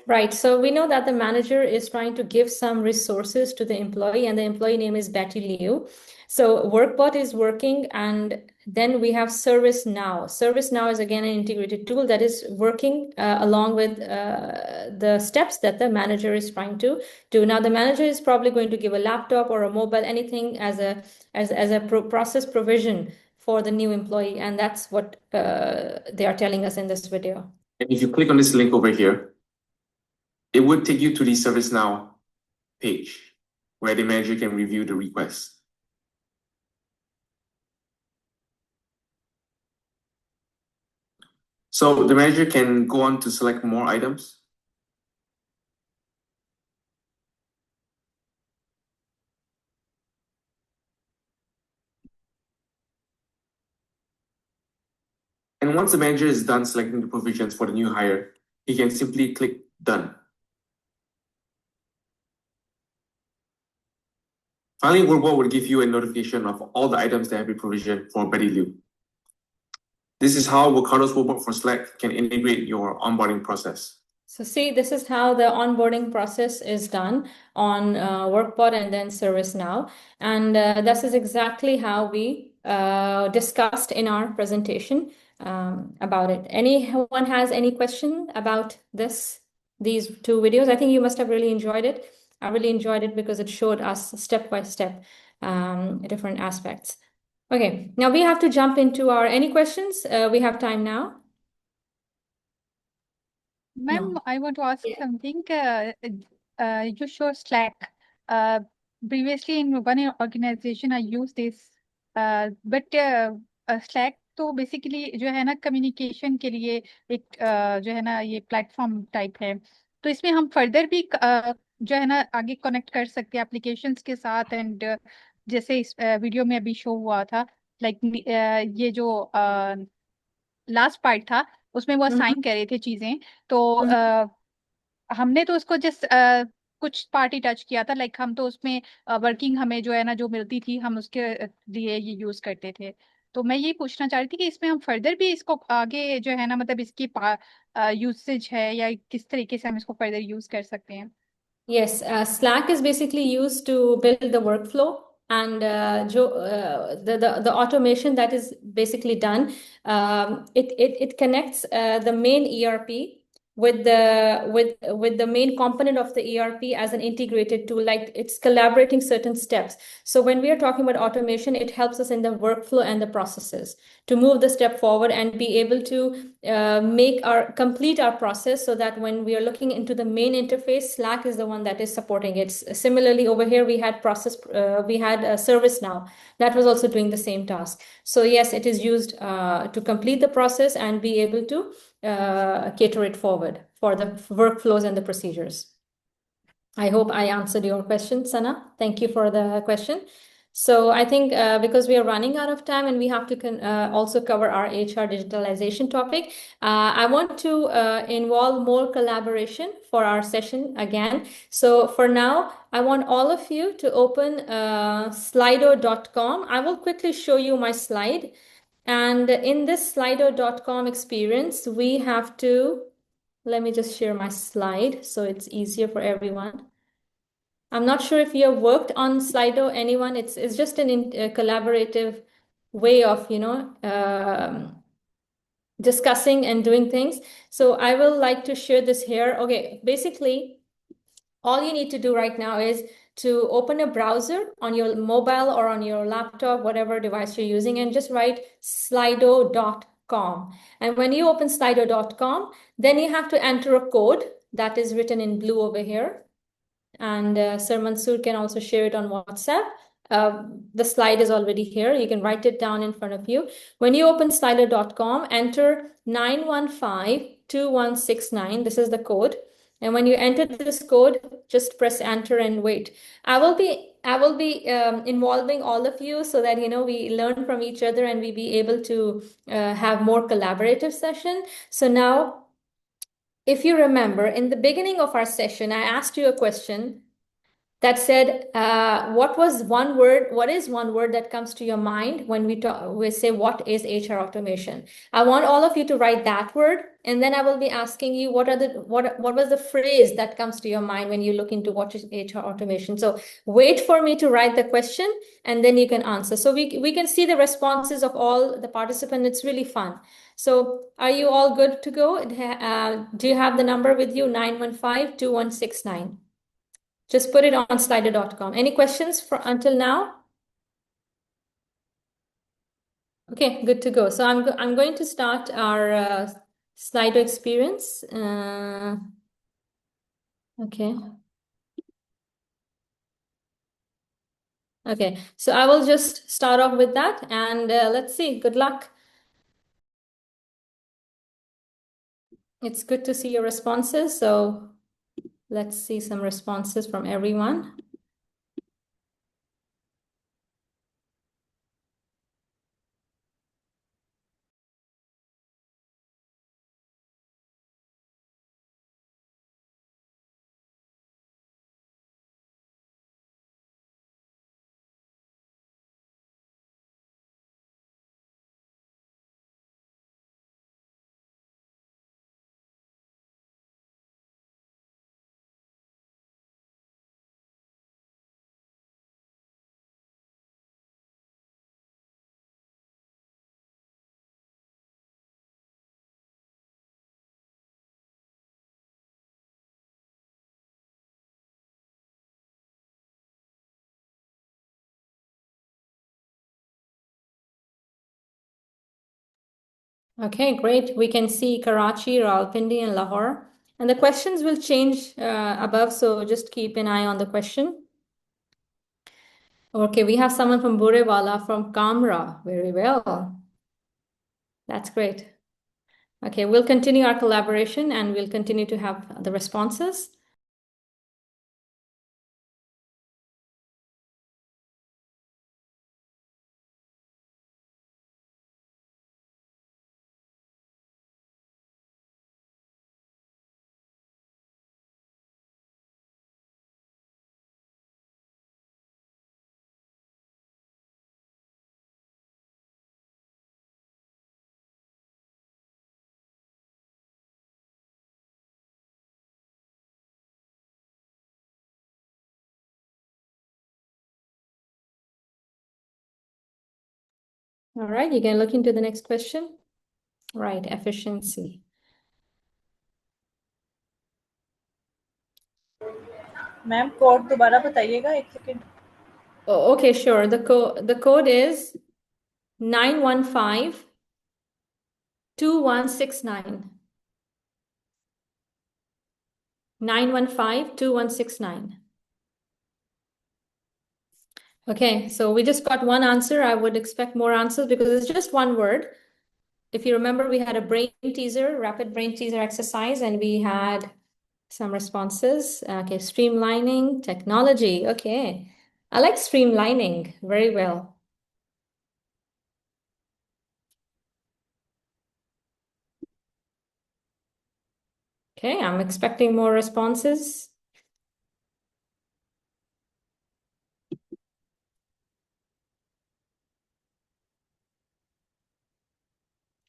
Right. So we know that the manager is trying to give some resources to the employee, and the employee name is Betty Liu. So Workbot is working, and then we have ServiceNow. ServiceNow is again an integrated tool that is working along with the steps that the manager is trying to do. Now, the manager is probably going to give a laptop or a mobile, anything as a process provision for the new employee, and that's what they are telling us in this video. And if you click on this link over here, it would take you to the ServiceNow page where the manager can review the request. So the manager can go on to select more items. And once the manager is done selecting the provisions for the new hire, he can simply click Done. Finally, Workbot will give you a notification of all the items that have been provisioned for Betty Liu. This is how Workado's Workbot for Slack can integrate your onboarding process. So see, this is how the onboarding process is done on Workbot and then ServiceNow. And this is exactly how we discussed in our presentation about it. Anyone has any question about these two videos? I think you must have really enjoyed it. I really enjoyed it because it showed us step by step different aspects. Okay, now we have to jump into any questions? We have time now. Ma'am, No. I want to ask something. You show Slack. Previously in one organization, I used this. But Slack तो basically जो है ना communication के लिए एक जो है ना ये प्लेटफॉर्म टाइप है, तो इसमें हम फर्दर भी जो है ना आगे कनेक्ट कर सकते हैं एप्लीकेशंस के साथ, एंड जैसे इस वीडियो में अभी शो हुआ था, लाइक ये जो लास्ट पार्ट था उसमें वो साइन कर रहे थे चीजें, तो हमने तो उसको जस्ट कुछ पार्ट ही टच किया था, लाइक हम तो उसमें वर्किंग हमें जो है ना जो मिलती थी हम उसके लिए ये यूज करते थे। तो मैं ये पूछना चाह रही थी कि इसमें हम फर्दर भी इसको आगे जो है ना मतलब इसकी यूसेज है या किस तरीके से हम इसको फर्दर यूज कर सकते हैं। Yes, Slack is basically used to build the workflow, and the automation that is basically done. It connects the main ERP with the main component of the ERP as an integrated tool, like it's collaborating certain steps. So when we are talking about automation, it helps us in the workflow and the processes to move the step forward and be able to complete our process, so that when we are looking into the main interface, Slack is the one that is supporting it. Similarly, over here we had ServiceNow that was also doing the same task. So yes, it is used to complete the process and be able to cater it forward for the workflows and the procedures. I hope I answered your question, Sana. Thank you for the question. So I think because we are running out of time and we have to also cover our HR digitalization topic, I want to involve more collaboration for our session again. So for now, I want all of you to open slido.com. I will quickly show you my slide. And in this slido.com experience, we have to, let me just share my slide so it's easier for everyone. I'm not sure if you have worked on Slido, anyone. It's just a collaborative way of, discussing and doing things. So I will like to share this here. Okay, basically, all you need to do right now is to open a browser on your mobile or on your laptop, whatever device you're using, and just write slido.com. And when you open slido.com, then you have to enter a code that is written in blue over here. And Sir Mansoor can also share it on WhatsApp. The slide is already here. You can write it down in front of you. When you open slido.com, enter 9152169. This is the code. And when you enter this code, just press enter and wait. I will be involving all of you so that we learn from each other and we be able to have more collaborative session. So now, if you remember, in the beginning of our session, I asked you a question that said, what is one word that comes to your mind when we say, what is HR automation? I want all of you to write that word, and then I will be asking you what was the phrase that comes to your mind when you look into what is HR automation. So wait for me to write the question, and then you can answer. So we can see the responses of all the participants. It's really fun. So are you all good to go? Do you have the number with you? 915-2169. Just put it on slido.com. Any questions until now? Okay, good to go. So I'm going to start our Slido experience. Okay. Okay, so I will just start off with that, and let's see. Good luck. It's good to see your responses. So let's see some responses from everyone. Okay, great. We can see Karachi, Rawalpindi, and Lahore. And the questions will change above, so just keep an eye on the question. Okay, we have someone from Burewala from Kamra. Very well. That's great. Okay, we'll continue our collaboration and we'll continue to have the responses. All right, you can look into the next question. Right, efficiency. Ma'am code दोबारा बताइएगा 1 second. Oh, okay, sure. The code is 915-2169. 915-2169. Okay, so we just got one answer. I would expect more answers because it's just one word. If you remember, we had a rapid brain teaser exercise, and we had some responses. Okay, streamlining technology. Okay, I like streamlining very well. Okay, I'm expecting more responses.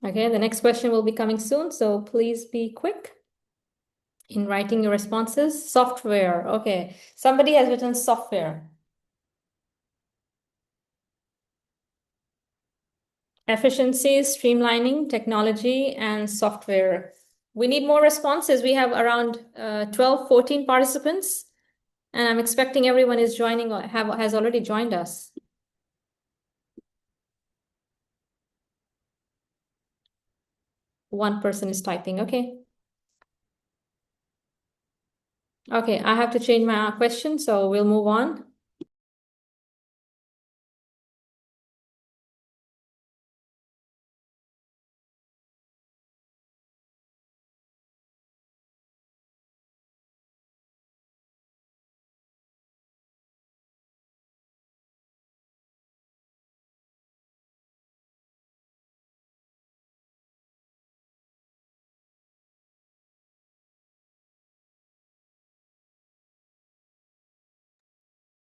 Okay, the next question will be coming soon, so please be quick in writing your responses. Software. Okay, somebody has written software. Efficiency, streamlining, technology, and software. We need more responses. We have around 12, 14 participants, and I'm expecting everyone is joining or has already joined us. One person is typing. Okay. Okay, I have to change my question, so we'll move on.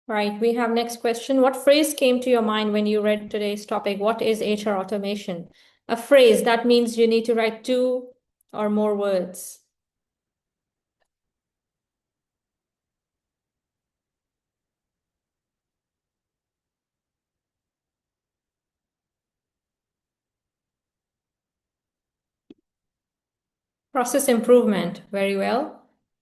Right, we have next question. What phrase came to your mind when you read today's topic? What is HR automation? A phrase, that means you need to write 2 or more words. Process improvement, very well.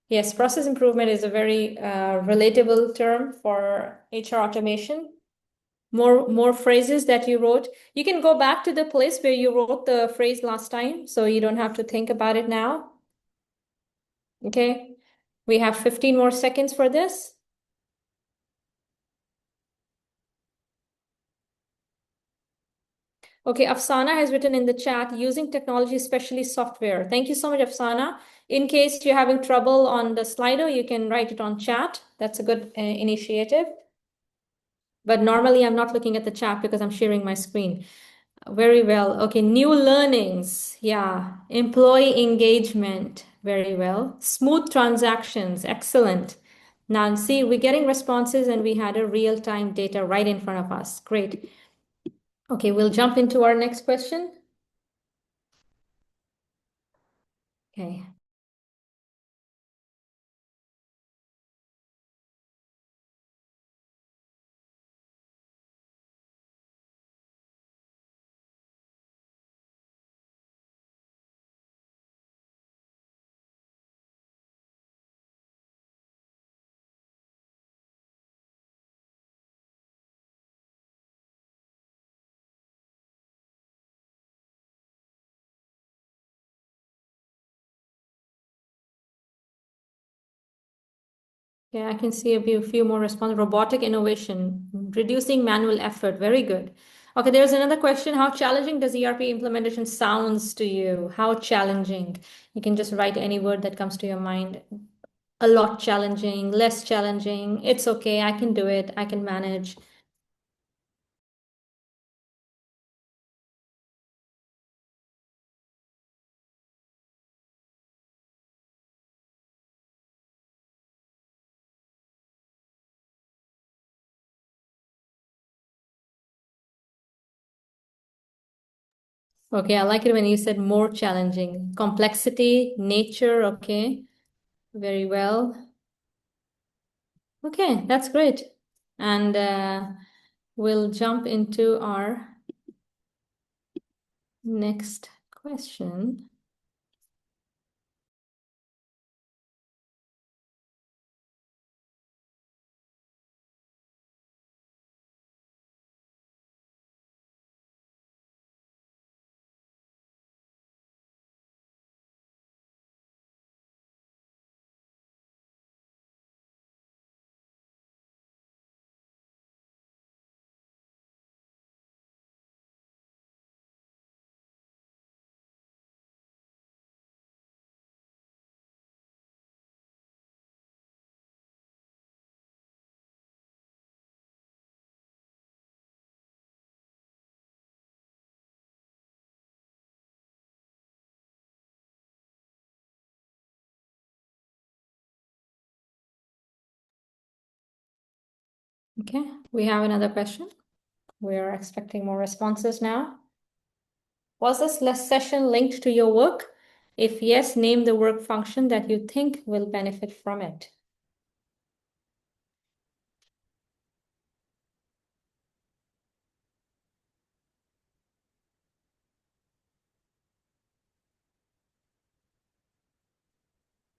Yes, process improvement is a very relatable term for HR automation. More phrases that you wrote. You can go back to the place where you wrote the phrase last time, so you don't have to think about it now. Okay, we have 15 more seconds for this. Okay, Afsana has written in the chat, using technology, especially software. Thank you so much, Afsana. In case you're having trouble on the Slido, you can write it on chat. That's a good initiative. But normally I'm not looking at the chat because I'm sharing my screen. Very well. Okay, new learnings. Yeah. Employee engagement. Very well. Smooth transactions. Excellent. Now, see, we're getting responses and we had a real-time data right in front of us. Great. Okay, we'll jump into our next question. Okay. Yeah, I can see a few more responses. Robotic innovation, reducing manual effort. Very good. Okay, there's another question. How challenging does ERP implementation sounds to you? How challenging? You can just write any word that comes to your mind. A lot challenging, less challenging. It's okay. I can do it. I can manage. Okay, I like it when you said more challenging. Complexity, nature, okay. Very well. Okay, that's great. And we'll jump into our next question. Okay, we have another question. We are expecting more responses now. Was this last session linked to your work? If yes, name the work function that you think will benefit from it.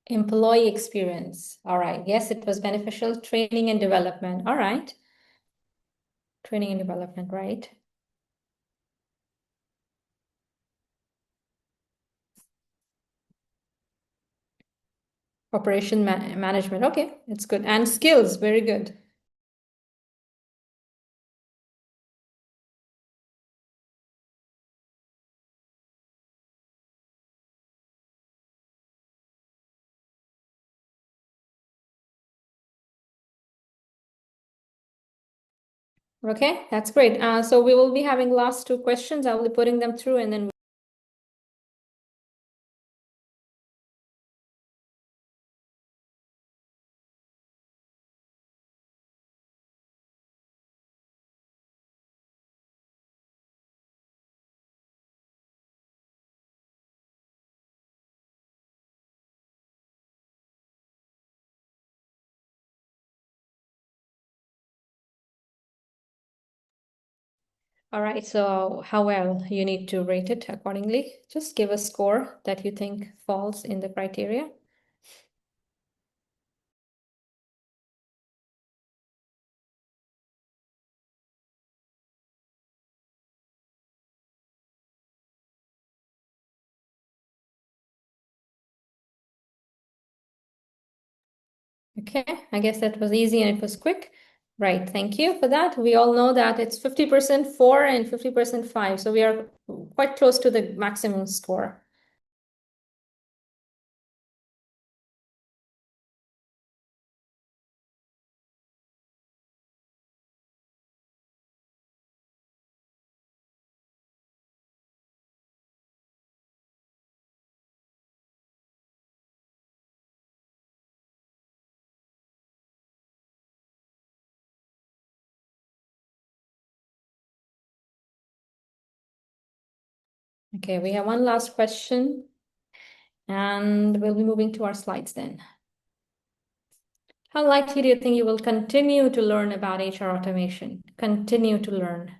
Employee experience. All right. Yes, it was beneficial. Training and development. All right. Training and development, right? Operation management. Okay, it's good. And skills. Very good. Okay, that's great. So we will be having last 2 questions. I will be putting them through and then All right, so how well you need to rate it accordingly. Just give a score that you think falls in the criteria. Okay, I guess that was easy and it was quick. Right, thank you for that. We all know that it's 50% 4 and 50% 5, so we are quite close to the maximum score. Okay, we have one last question, and we'll be moving to our slides then. How likely do you think you will continue to learn about HR automation? Continue to learn.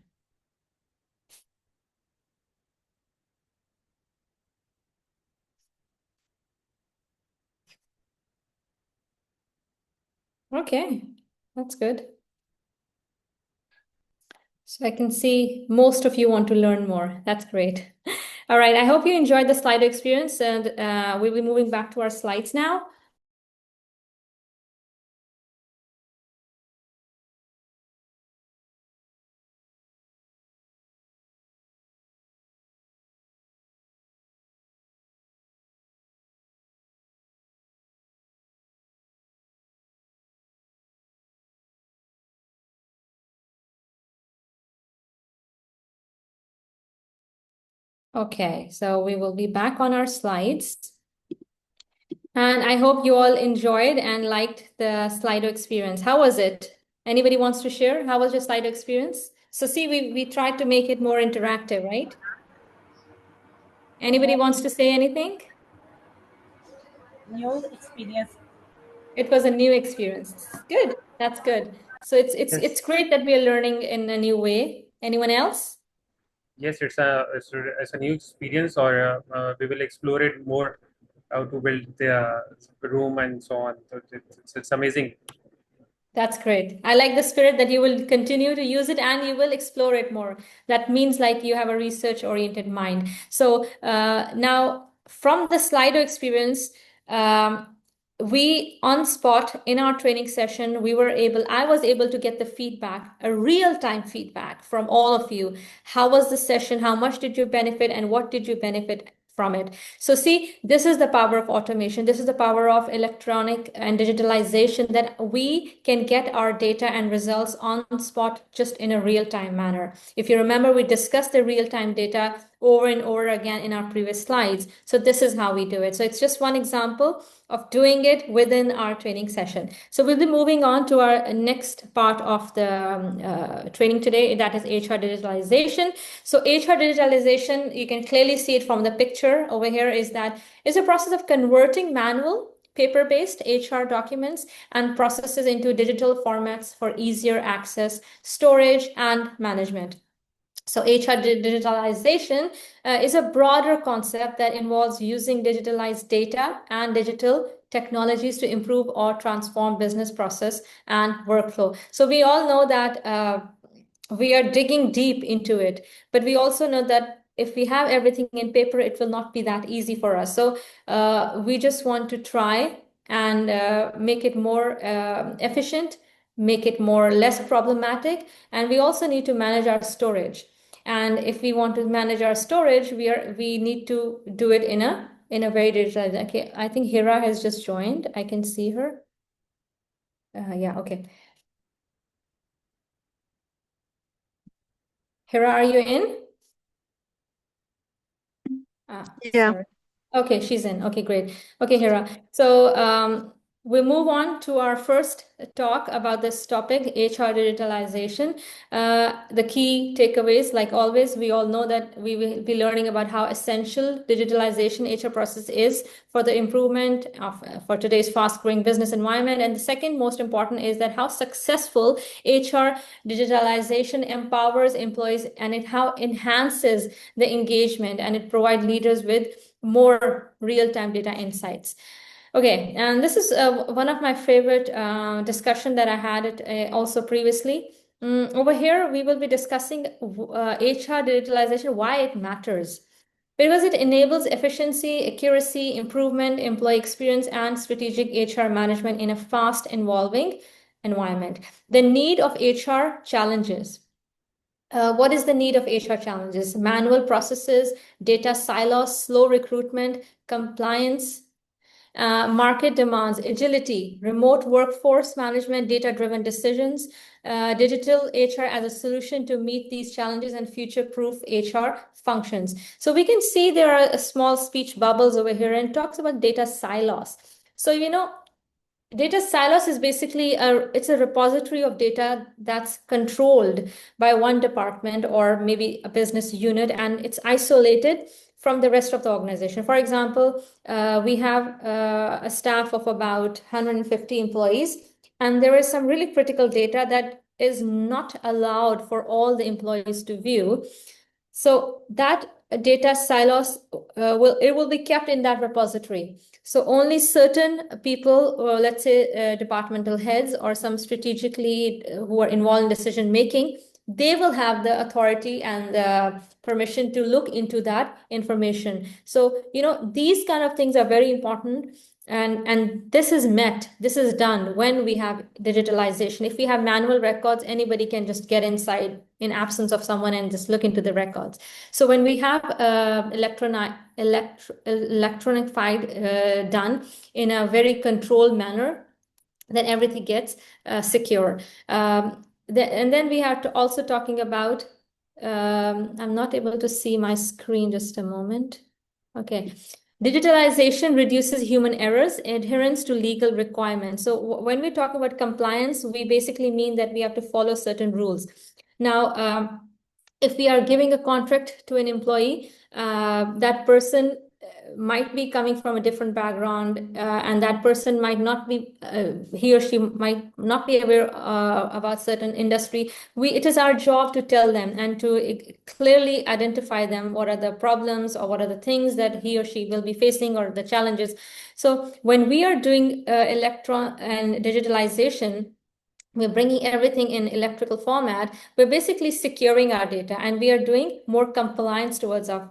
Okay, that's good. So I can see most of you want to learn more. That's great. All right, I hope you enjoyed the slide experience, and we'll be moving back to our slides now. Okay, so we will be back on our slides. And I hope you all enjoyed and liked the Slido experience. How was it? Anybody wants to share? How was your Slido experience? So see, we tried to make it more interactive, right? Anybody wants to say anything? New experience. It was a new experience. Good. That's good. So it's great that we are learning in a new way. Anyone else? Yes, it's a new experience, or we will explore it more, how to build the room and so on. So it's amazing. That's great. I like the spirit that you will continue to use it and you will explore it more. That means like you have a research-oriented mind. So now from the Slido experience, we on spot in our training session, I was able to get the feedback, a real-time feedback from all of you. How was the session? How much did you benefit and what did you benefit from it? So see, this is the power of automation. This is the power of electronic and digitalization, that we can get our data and results on spot just in a real-time manner. If you remember, we discussed the real-time data over and over again in our previous slides. So this is how we do it. So it's just one example of doing it within our training session. So we'll be moving on to our next part of the training today, that is HR digitalization. So HR digitalization, you can clearly see it from the picture over here, is a process of converting manual paper-based HR documents and processes into digital formats for easier access, storage, and management. So HR digitalization is a broader concept that involves using digitalized data and digital technologies to improve or transform business process and workflow. So we all know that we are digging deep into it, but we also know that if we have everything in paper, it will not be that easy for us. So we just want to try and make it more efficient, make it more less problematic, and we also need to manage our storage. And if we want to manage our storage, we need to do it in a very digitalized. Okay, I think Hira has just joined. I can see her. Yeah, okay. Hira, are you in? Yeah. Sorry. Okay, she's in. Okay, great. Okay, Hira. So we move on to our first talk about this topic, HR digitalization. The key takeaways, like always, we all know that we will be learning about how essential digitalization HR process is for the improvement of for today's fast-growing business environment. And the second most important is that how successful HR digitalization empowers employees and it how enhances the engagement and it provides leaders with more real-time data insights. Okay, and this is one of my favorite discussion that I had it also previously. Over here, we will be discussing HR digitalization, why it matters. Because it enables efficiency, accuracy, improvement, employee experience, and strategic HR management in a fast evolving environment. The need of HR challenges. What is the need of HR challenges? Manual processes, data silos, slow recruitment, compliance, market demands, agility, remote workforce management, data-driven decisions, digital HR as a solution to meet these challenges and future-proof HR functions. So we can see there are small speech bubbles over here and talks about data silos. So, data silos is basically it's a repository of data that's controlled by one department or maybe a business unit, and it's isolated from the rest of the organization. For example, we have a staff of about 150 employees, and there is some really critical data that is not allowed for all the employees to view. So that data silos will be kept in that repository. So only certain people, or let's say departmental heads or some strategically who are involved in decision making, they will have the authority and the permission to look into that information. So, these kind of things are very important. And this is done when we have digitalization. If we have manual records, anybody can just get inside in absence of someone and just look into the records. So when we have electronified done in a very controlled manner, then everything gets secure. And then we have to also talking about, I'm not able to see my screen, just a moment. Okay. Digitalization reduces human errors, adherence to legal requirements. So when we talk about compliance, we basically mean that we have to follow certain rules. Now, if we are giving a contract to an employee, that person might be coming from a different background, and that person might not be, he or she might not be aware about certain industry. It is our job to tell them and to clearly identify them, what are the problems or what are the things that he or she will be facing or the challenges. So when we are doing electron and digitalization, we're bringing everything in electrical format, we're basically securing our data and we are doing more compliance towards our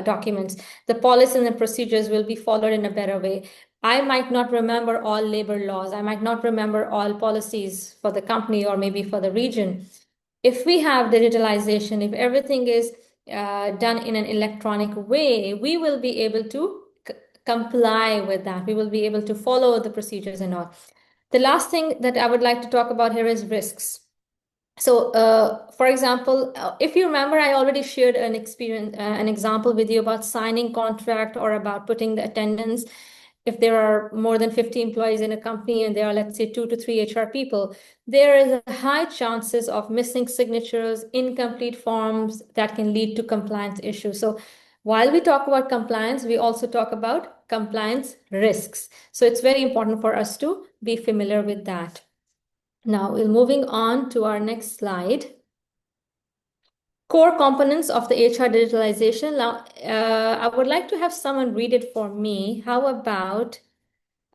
documents. The policies and the procedures will be followed in a better way. I might not remember all labor laws. I might not remember all policies for the company or maybe for the region. If we have digitalization, if everything is done in an electronic way, we will be able to comply with that. We will be able to follow the procedures and all. The last thing that I would like to talk about here is risks. So, for example, if you remember, I already shared an example with you about signing contract or about putting the attendance. If there are more than 50 employees in a company and there are, let's say, 2 to 3 HR people, there is a high chances of missing signatures, incomplete forms that can lead to compliance issues. So while we talk about compliance, we also talk about compliance risks. So it's very important for us to be familiar with that. Now, we're moving on to our next slide. Core components of the HR digitalization. Now, I would like to have someone read it for me. How about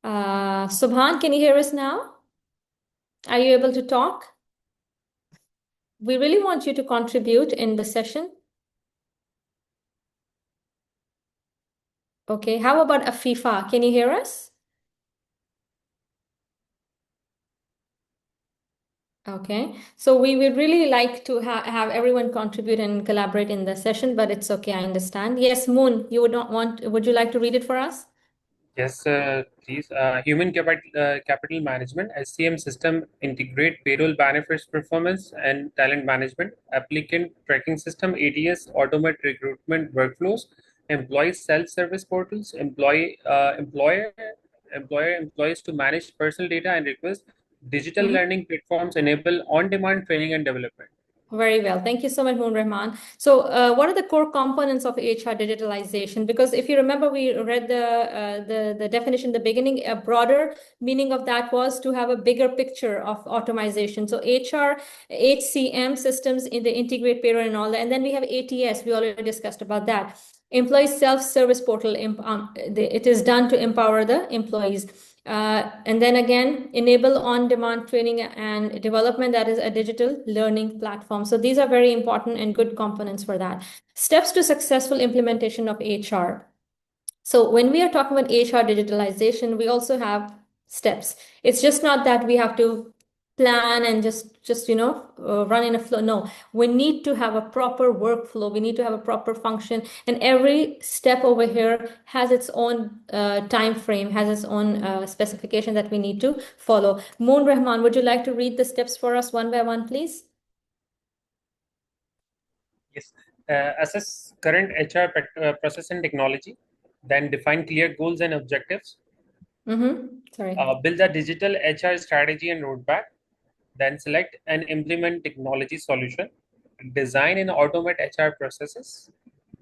Subhan, can you hear us now? Are you able to talk? We really want you to contribute in the session. Okay, how about Afifa? Can you hear us? Okay, so we would really like to have everyone contribute and collaborate in the session, but it's okay, I understand. Yes, Moon, would you like to read it for us? Yes, please. Human capital management, SCM system integrate payroll benefits performance and talent management, applicant tracking system, ATS, automate recruitment workflows, employee self-service portals, employer employees to manage personal data and request. Digital learning platforms enable on-demand training and development. Very well. Thank you so much, Moon Rahman. So what are the core components of HR digitalization? Because if you remember, we read the definition in the beginning. A broader meaning of that was to have a bigger picture of automation. So HR, HCM systems in the integrate payroll and all that. And then we have ATS. We already discussed about that. Employee self-service portal. It is done to empower the employees. And then again, enable on-demand training and development, that is a digital learning platform. So these are very important and good components for that. Steps to successful implementation of HR. So when we are talking about HR digitalization, we also have steps. It's just not that we have to plan and just run in a flow. No, we need to have a proper workflow. We need to have a proper function, and every step over here has its own time frame, has its own specification that we need to follow. Moon Rahman, would you like to read the steps for us one by one, please? Yes. Assess current HR process and technology, then define clear goals and objectives. Sorry. Build a digital HR strategy and roadmap, then select and implement technology solution, design and automate HR processes,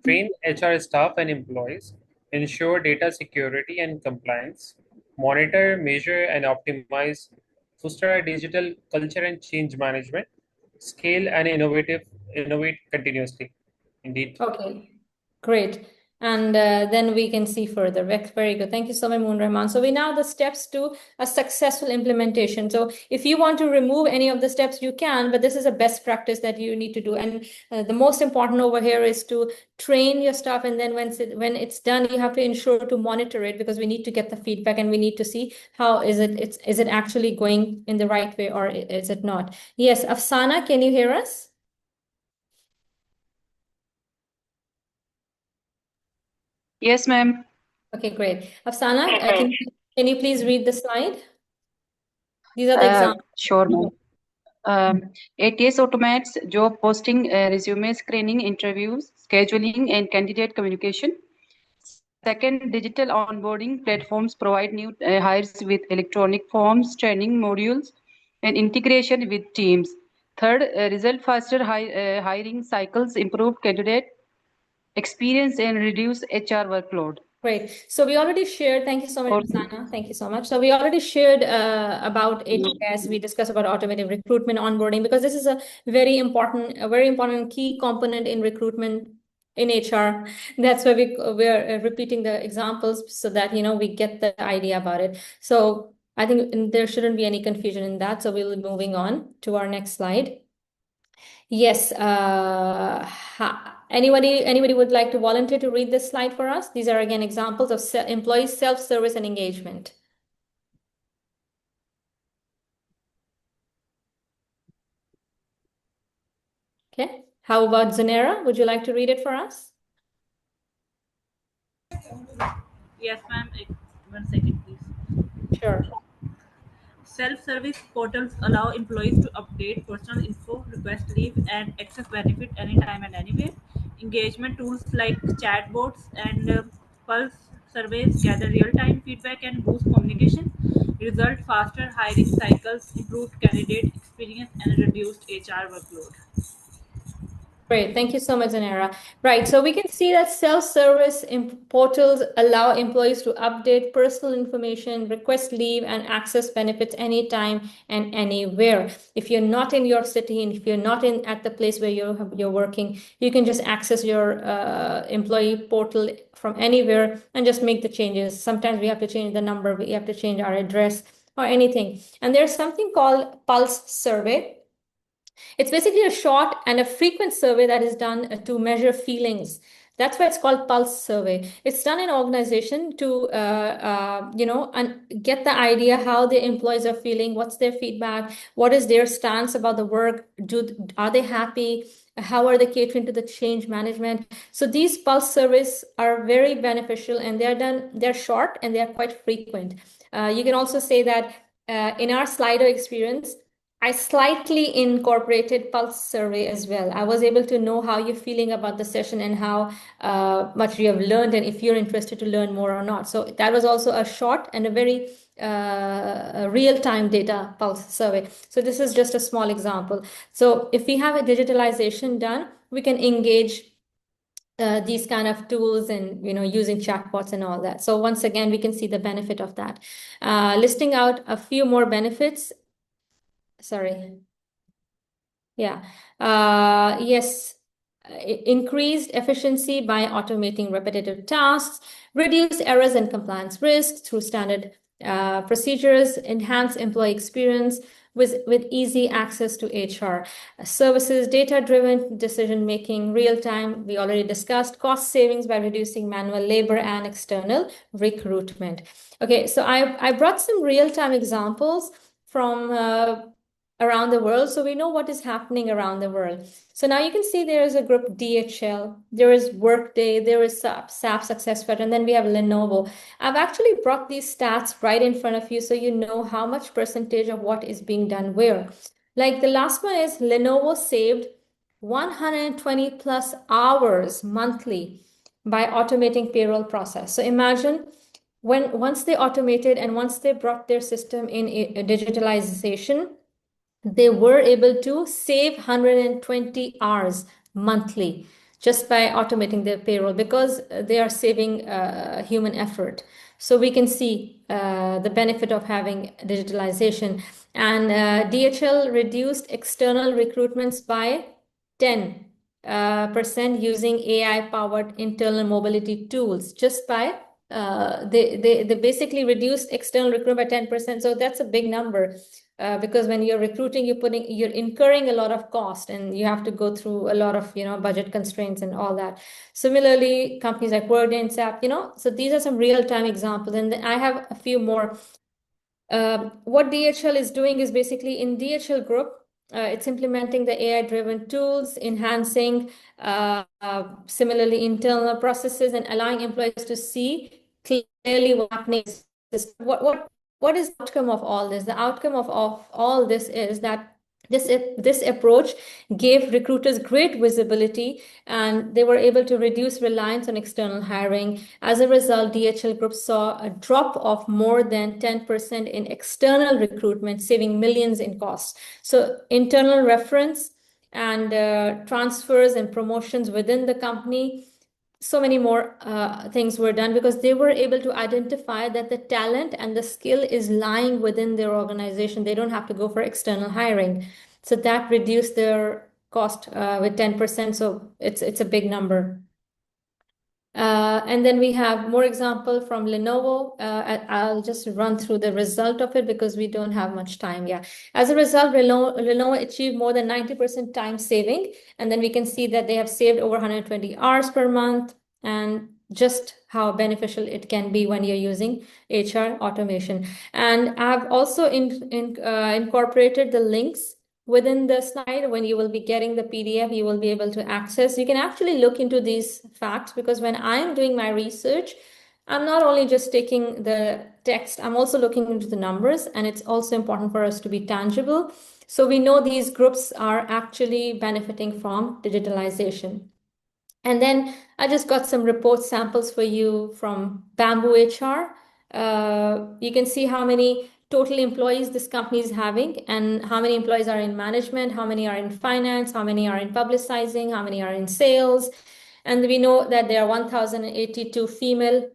train HR staff and employees, ensure data security and compliance, monitor, measure, and optimize, foster a digital culture and change management, scale and innovate continuously. Indeed. Okay, great. And then we can see further. Very good. Thank you so much, Moon Rahman. So we now the steps to a successful implementation. So if you want to remove any of the steps, you can, but this is a best practice that you need to do. And the most important over here is to train your staff. And then when it's done, you have to ensure to monitor it, because we need to get the feedback and we need to see how is it actually going in the right way, or is it not? Yes, Afsana, can you hear us? Yes, ma'am. Okay, great. Afsana, can you please read the slide? These are the examples. Sure, ma'am. ATS automates job posting, resume screening, interviews, scheduling, and candidate communication. Second, digital onboarding platforms provide new hires with electronic forms, training modules, and integration with teams. Third, result faster hiring cycles, improve candidate experience, and reduce HR workload. Great. So we already shared, thank you so much, Sana. Thank you so much. So we already shared about ATS. We discussed about automated recruitment onboarding, because this is a very important key component in recruitment in HR. That's why we're repeating the examples so that, we get the idea about it. So I think there shouldn't be any confusion in that. So we'll be moving on to our next slide. Yes. Anybody would like to volunteer to read this slide for us? These are again examples of employee self-service and engagement. Okay. How about Zanera? Would you like to read it for us? Yes, ma'am. 1 second, please. Sure. Self-service portals allow employees to update personal info, request leave, and access benefit anytime and anywhere. Engagement tools like chatbots and pulse surveys gather real-time feedback and boost communication. Result faster hiring cycles, improved candidate experience, and reduced HR workload. Great. Thank you so much, Zanera. Right. So we can see that self-service portals allow employees to update personal information, request leave, and access benefits anytime and anywhere. If you're not in your city and if you're not at the place where you're working, you can just access your employee portal from anywhere and just make the changes. Sometimes we have to change the number, we have to change our address or anything. And there's something called Pulse Survey. It's basically a short and a frequent survey that is done to measure feelings. That's why it's called Pulse Survey. It's done in organization to, and get the idea how the employees are feeling, what's their feedback, what is their stance about the work, are they happy, how are they catering to the change management. So these Pulse surveys are very beneficial, and they're short and they're quite frequent. You can also say that in our Slido experience, I slightly incorporated pulse survey as well. I was able to know how you're feeling about the session and how much you have learned and if you're interested to learn more or not. So that was also a short and a very real-time data pulse survey. So this is just a small example. So if we have a digitalization done, we can engage these kind of tools and using chatbots and all that. So once again, we can see the benefit of that. Listing out a few more benefits. Sorry. Yeah. Yes. Increased efficiency by automating repetitive tasks, reduce errors and compliance risks through standard procedures, enhance employee experience with easy access to HR services, data-driven decision-making, real-time, we already discussed, cost savings by reducing manual labor and external recruitment. Okay, so I brought some real-time examples from around the world, so we know what is happening around the world. So now you can see there is a group DHL, there is Workday, there is SAP SuccessFactors, and then we have Lenovo. I've actually brought these stats right in front of you so you know how much percentage of what is being done where. Like the last one is Lenovo saved 120 plus hours monthly by automating payroll process. So imagine once they automated and once they brought their system in digitalization, they were able to save 120 hours monthly just by automating their payroll because they are saving human effort. So we can see the benefit of having digitalization. And DHL reduced external recruitments by 10% using AI-powered internal mobility tools just by they basically reduced external recruitment by 10%. So that's a big number. Because when you're recruiting, you're incurring a lot of cost and you have to go through a lot of budget constraints and all that. Similarly, companies like Workday and SAP, so these are some real-time examples, and I have a few more. What DHL is doing is basically in DHL Group, it's implementing the AI-driven tools, enhancing similarly internal processes and allowing employees to see clearly what's happening. What is the outcome of all this? The outcome of all this is that this approach gave recruiters great visibility and they were able to reduce reliance on external hiring. As a result, DHL Group saw a drop of more than 10% in external recruitment, saving millions in costs. So internal reference and transfers and promotions within the company, so many more things were done because they were able to identify that the talent and the skill is lying within their organization. They don't have to go for external hiring. So that reduced their cost with 10%. So it's a big number. And then we have more example from Lenovo. I'll just run through the result of it because we don't have much time. Yeah. As a result, Lenovo achieved more than 90% time saving. And then we can see that they have saved over 120 hours per month and just how beneficial it can be when you're using HR automation. And I've also incorporated the links within the slide. When you will be getting the PDF, you will be able to access. You can actually look into these facts because when I'm doing my research, I'm not only just taking the text, I'm also looking into the numbers, and it's also important for us to be tangible. So we know these groups are actually benefiting from digitalization. And then I just got some report samples for you from Bamboo HR. You can see how many total employees this company is having and how many employees are in management, how many are in finance, how many are in publicizing, how many are in sales. And we know that there are 1,082 male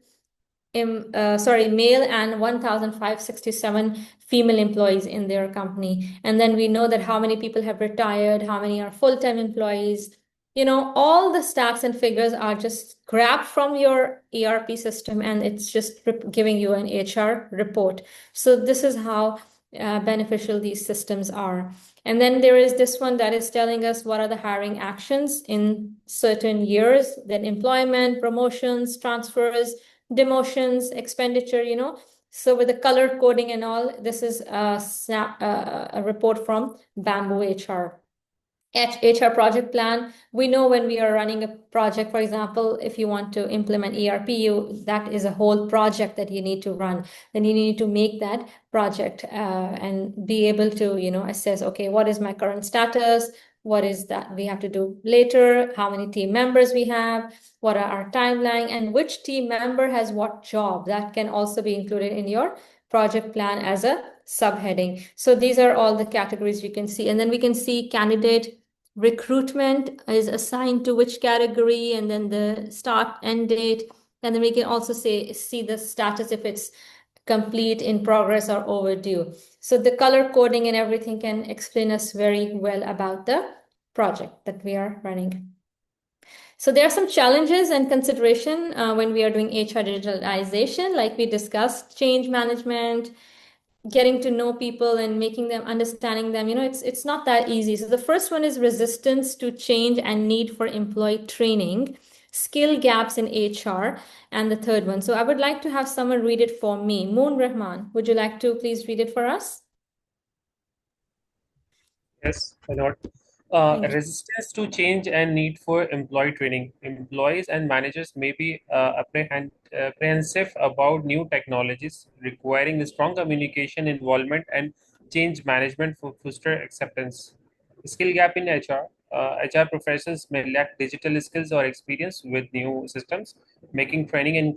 and 1,567 female employees in their company. And then we know that how many people have retired, how many are full-time employees. All the stats and figures are just grabbed from your ERP system and it's just giving you an HR report. So this is how beneficial these systems are. And then there is this one that is telling us what are the hiring actions in certain years, then employment, promotions, transfers, demotions, expenditure, So with the color coding and all, this is a report from Bamboo HR. HR project plan. We know when we are running a project, for example, if you want to implement ERP, that is a whole project that you need to run. Then you need to make that project and be able to, assess, okay, what is my current status? What is that we have to do later? How many team members we have? What are our timeline? And which team member has what job? That can also be included in your project plan as a subheading. So these are all the categories you can see. And then we can see candidate recruitment is assigned to which category, and then the start end date. And then we can also see the status if it's complete, in progress, or overdue. So the color coding and everything can explain us very well about the project that we are running. So there are some challenges and consideration when we are doing HR digitalization, like we discussed, change management, getting to know people and making them, understanding them. It's not that easy. So the first one is resistance to change and need for employee training, skill gaps in HR, and the third one. So I would like to have someone read it for me. Moon Rahman, would you like to please read it for us? Yes, why not? Thank you. Resistance to change and need for employee training. Employees and managers may be apprehensive about new technologies, requiring strong communication, involvement, and change management for foster acceptance. Skill gap in HR. HR professionals may lack digital skills or experience with new systems, making training and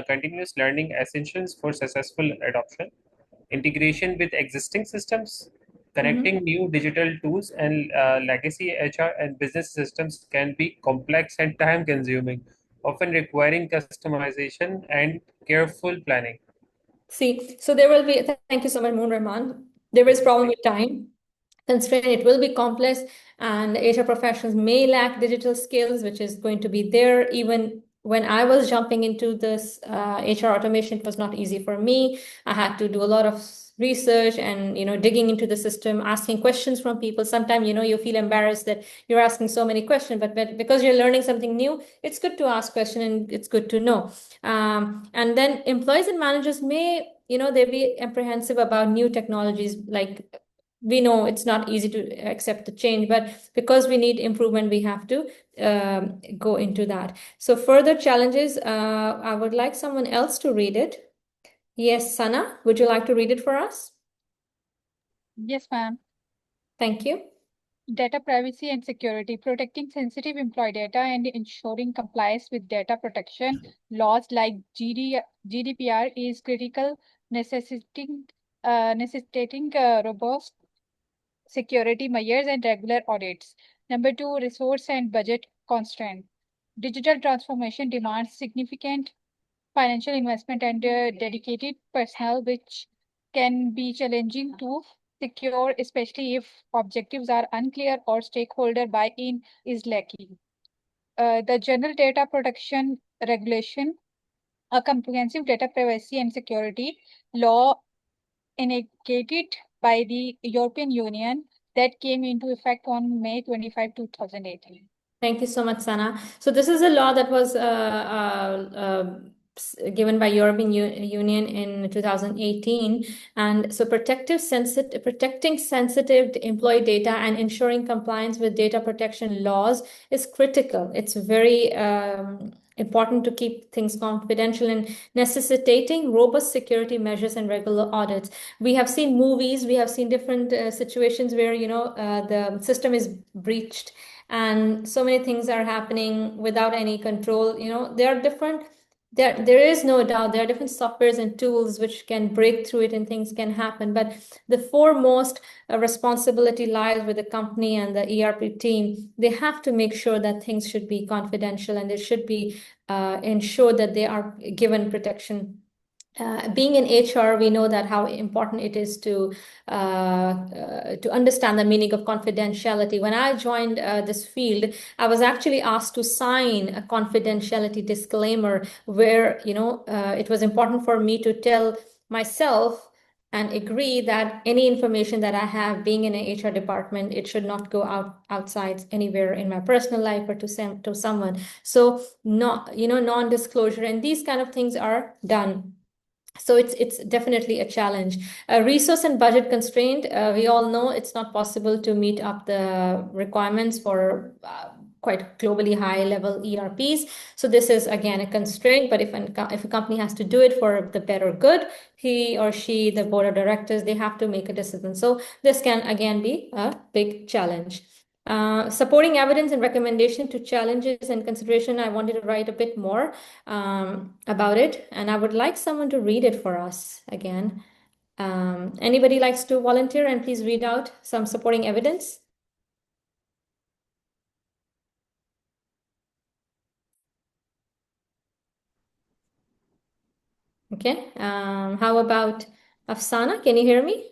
continuous learning essentials for successful adoption. Integration with existing systems. Connecting new digital tools and legacy HR and business systems can be complex and time consuming, often requiring customization and careful planning. See, so there will be, thank you so much, Moon Rahman. There is problem with time constraint. It will be complex, and HR professionals may lack digital skills, which is going to be there. Even when I was jumping into this HR automation, it was not easy for me. I had to do a lot of research and digging into the system, asking questions from people. Sometimes you feel embarrassed that you're asking so many questions, but because you're learning something new, it's good to ask questions and it's good to know. And then employees and managers may they be apprehensive about new technologies. Like, we know it's not easy to accept the change, but because we need improvement, we have to go into that. So further challenges, I would like someone else to read it. Yes, Sana, would you like to read it for us? Yes, ma'am. Thank you. Data privacy and security, protecting sensitive employee data and ensuring compliance with data protection laws like GDPR is critical, necessitating robust security measures and regular audits. Number two, resource and budget constraint. Digital transformation demands significant financial investment and dedicated personnel, which can be challenging to secure, especially if objectives are unclear or stakeholder buy-in is lacking. The General Data Protection Regulation, a comprehensive data privacy and security law enacted by the European Union that came into effect on May 25, 2018. Thank you so much, Sana. So this is a law that was given by European Union in 2018, and so protecting sensitive employee data and ensuring compliance with data protection laws is critical. It's very important to keep things confidential and necessitating robust security measures and regular audits. We have seen movies, we have seen different situations where the system is breached and so many things are happening without any control. There are different, there is no doubt there are different softwares and tools which can break through it and things can happen, but the foremost responsibility lies with the company and the ERP team. They have to make sure that things should be confidential and they should be ensured that they are given protection. Being in HR, we know that how important it is to understand the meaning of confidentiality. When I joined this field, I was actually asked to sign a confidentiality disclaimer where it was important for me to tell myself and agree that any information that I have being in an HR department, it should not go outside anywhere in my personal life or to someone. So non-disclosure and these kind of things are done. So it's definitely a challenge. Resource and budget constraint. We all know it's not possible to meet up the requirements for quite globally high level ERPs. So this is again a constraint. But if a company has to do it for the better good, he or she, the board of directors, they have to make a decision. So this can again be a big challenge. Supporting evidence and recommendation to challenges and consideration. I wanted to write a bit more about it, and I would like someone to read it for us again. Anybody likes to volunteer and please read out some supporting evidence? Okay. How about Afsana? Can you hear me?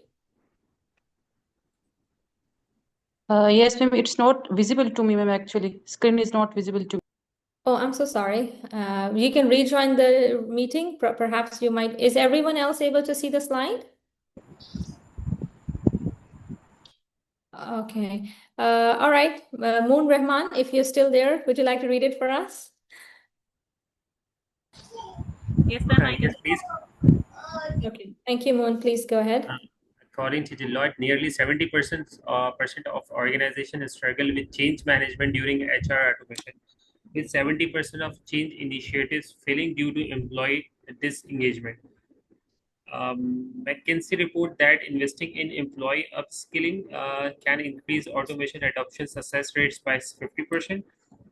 Yes, ma'am. It's not visible to me, ma'am. Actually, screen is not visible to me. Oh, I'm so sorry. You can rejoin the meeting. Perhaps you might. Is everyone else able to see the slide? Okay. All right. Moon Rahman, if you're still there, would you like to read it for us? Yes, ma'am, I Yes, can. please. Okay. Thank you, Moon. Please go ahead. According to Deloitte, nearly 70% of organizations struggle with change management during HR automation, with 70% of change initiatives failing due to employee disengagement. McKinsey report that investing in employee upskilling can increase automation adoption success rates by 50%.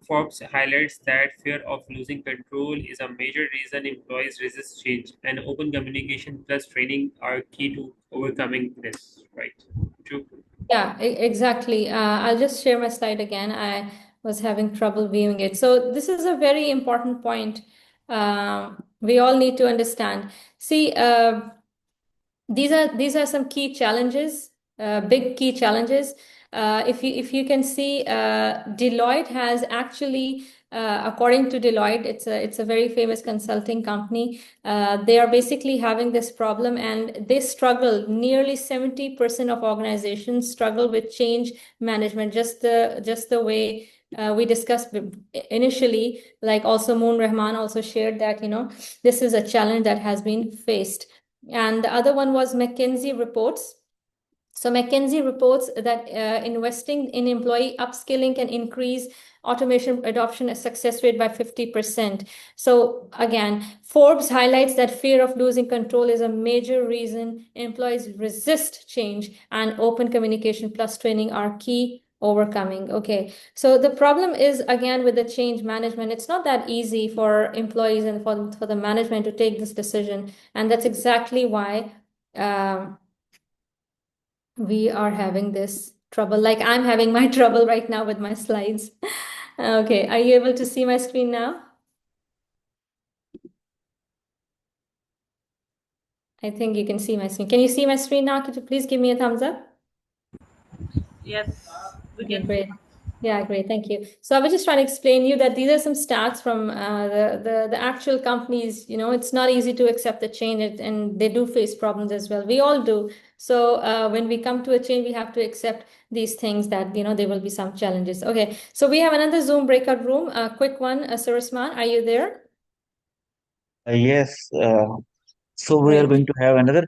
Forbes highlights that fear of losing control is a major reason employees resist change, and open communication plus training are key to overcoming this. Right? True. Yeah, exactly. I'll just share my slide again. I was having trouble viewing it. So this is a very important point. We all need to understand. See, these are some key challenges, big key challenges. If you can see, Deloitte has actually, according to Deloitte, it's a very famous consulting company. They are basically having this problem, and they struggle. Nearly 70% of organizations struggle with change management. Just the way we discussed initially, like also Moon Rahman also shared that this is a challenge that has been faced. And the other one was McKinsey reports. So McKinsey reports that investing in employee upskilling can increase automation adoption success rate by 50%. So again, Forbes highlights that fear of losing control is a major reason employees resist change, and open communication plus training are key overcoming. Okay, so the problem is again with the change management, it's not that easy for employees and for the management to take this decision, and that's exactly why we are having this trouble. Like I'm having my trouble right now with my slides. Okay, are you able to see my screen now? I think you can see my screen. Can you see my screen now? Could you please give me a thumbs up? Yes, we Okay, can see. great. Yeah, great. Thank you. So I was just trying to explain you that these are some stats from the actual companies. It's not easy to accept the change, and they do face problems as well. We all do. So when we come to a change, we have to accept these things that there will be some challenges. Okay, so we have another Zoom breakout room. A quick one. Surasman, are you there? Yes. So we are Great. going to have another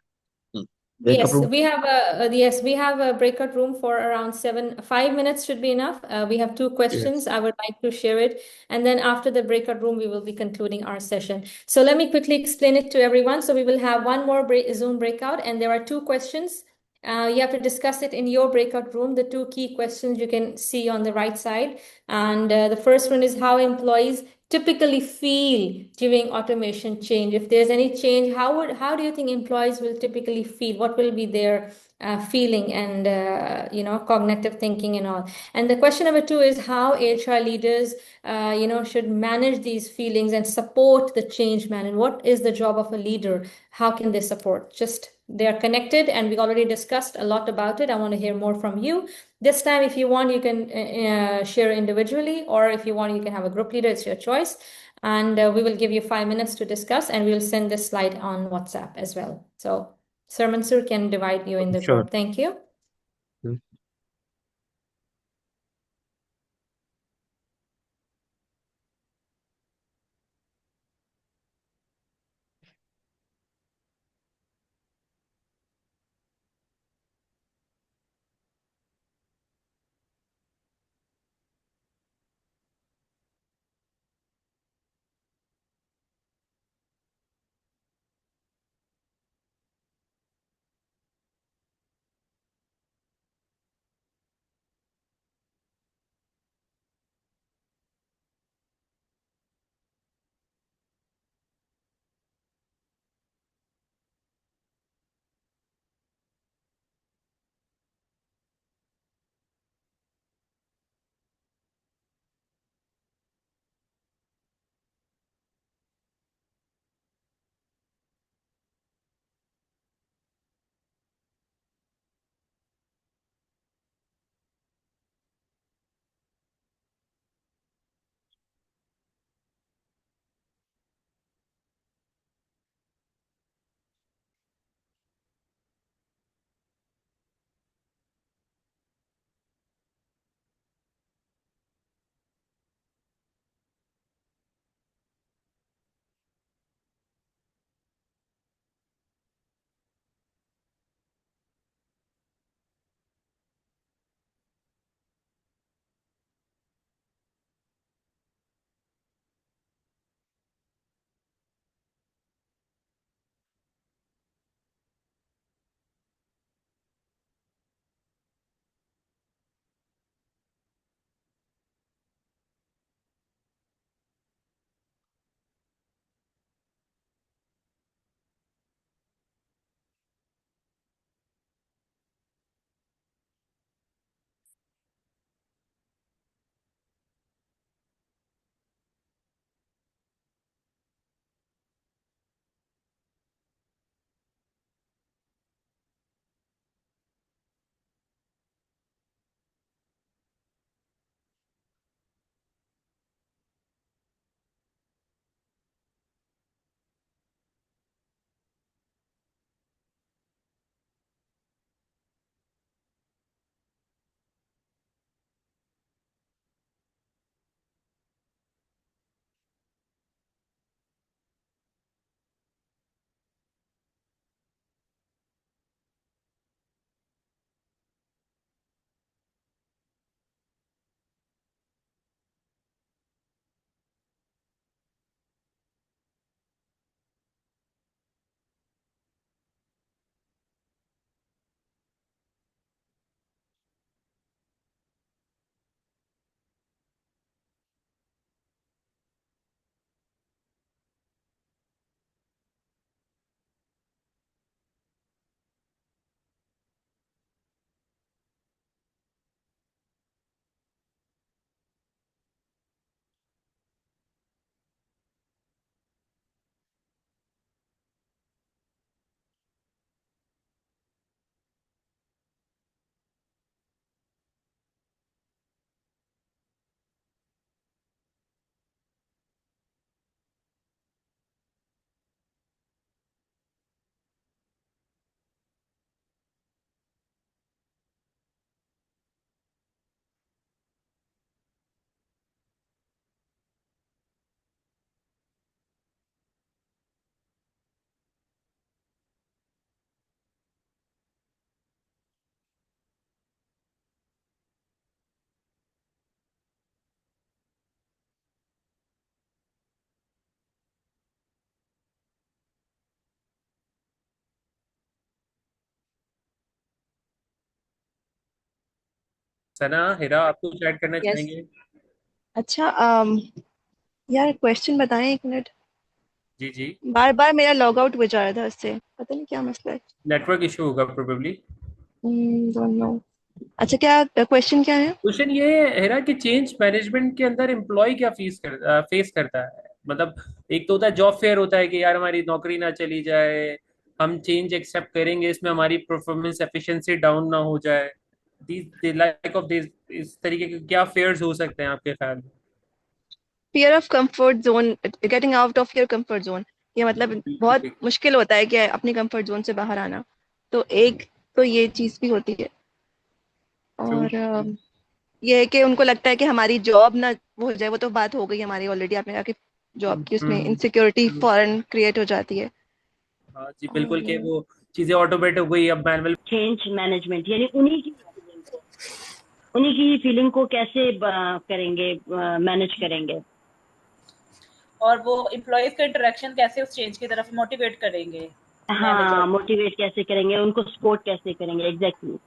breakup Yes, room. we have a breakout room for around 5 minutes should be enough. We have two questions. Yes. I would like to share it. And then after the breakout room, we will be concluding our session. So let me quickly explain it to everyone. So we will have one more Zoom breakout, and there are two questions. You have to discuss it in your breakout room. The two key questions you can see on the right side. And the first one is how employees typically feel during automation change. If there's any change, how do you think employees will typically feel? What will be their feeling and cognitive thinking and all? And the question number two is how HR leaders should manage these feelings and support the change management. What is the job of a leader? How can they support? Just they are connected, and we already discussed a lot about it. I want to hear more from you. This time, if you want, you can share individually, or if you want, you can have a group leader. It's your choice. And we will give you 5 minutes to discuss, and we'll send this slide on WhatsApp as well. So Sir Mansoor can divide you in the Sure. group. Thank you. Mm. सना, हिरा, आप कुछ add करना yes. चाहेंगे? अच्छा, यार question बताएं, एक minute. जी जी। बार बार मेरा log out हो जा रहा था उससे, पता नहीं क्या मसला है। नेटवर्क इशू होगा प्रोबेबली। Don't know. अच्छा, क्या क्वेश्चन क्या है? क्वेश्चन ये है हेरा कि चेंज मैनेजमेंट के अंदर एम्प्लॉय क्या फेस करता है। मतलब एक तो होता है जॉब फेयर, होता है कि यार हमारी नौकरी ना चली जाए, हम चेंज एक्सेप्ट करेंगे, इसमें हमारी परफॉर्मेंस एफिशिएंसी डाउन ना हो जाए। लाइक ऑफ दिस, इस तरीके के क्या फेयर्स हो सकते हैं आपके ख्याल में? Fear of comfort zone, getting out of your comfort zone. ये मतलब बिल्कुल बहुत मुश्किल होता है कि अपनी कंफर्ट जोन से बाहर आना। तो एक तो ये चीज भी होती है। ट्रू। और ये है कि उनको लगता है कि हमारी जॉब ना वो हो जाए। वो तो बात हो गई हमारी ऑलरेडी, आपने कहा कि जॉब की उसमें इनसिक्योरिटी फौरन क्रिएट हो जाती है। हाँ जी बिल्कुल, कि और वो चीजें ऑटोमेट हो गई, अब मैनुअल। चेंज मैनेजमेंट यानी उन्हीं की फीलिंग को कैसे करेंगे, मैनेज करेंगे। और वो एम्प्लॉयज का इंटरेक्शन कैसे उस चेंज की तरफ मोटिवेट करेंगे हाँ, मैनेजर। मोटिवेट कैसे करेंगे, उनको सपोर्ट कैसे करेंगे, एग्जैक्टली।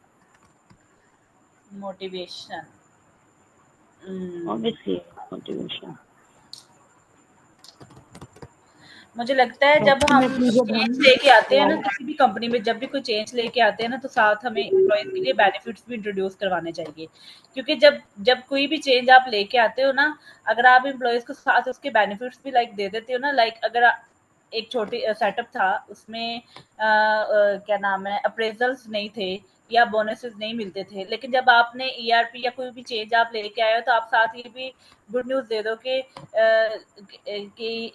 मोटिवेशन। Obviously motivation. मुझे लगता है जब हम अल्टीमेटली जब हम चेंज लेके आते हैं ना किसी भी कंपनी में, जब भी कोई चेंज लेके आते हैं ना, तो साथ हमें एम्प्लॉयज के लिए बेनिफिट्स भी इंट्रोड्यूस करवाने चाहिए। क्योंकि जब जब कोई भी चेंज आप लेके आते हो ना, अगर आप एम्प्लॉयज को साथ उसके बेनिफिट्स भी लाइक दे देते हो ना, लाइक अगर एक छोटी सेटअप था उसमें क्या नाम है, अप्रेजल्स नहीं थे या बोनसेस नहीं मिलते थे, लेकिन जब आपने ईआरपी या कोई भी चेंज आप लेके आए हो, तो आप साथ ये भी गुड न्यूज दे दो कि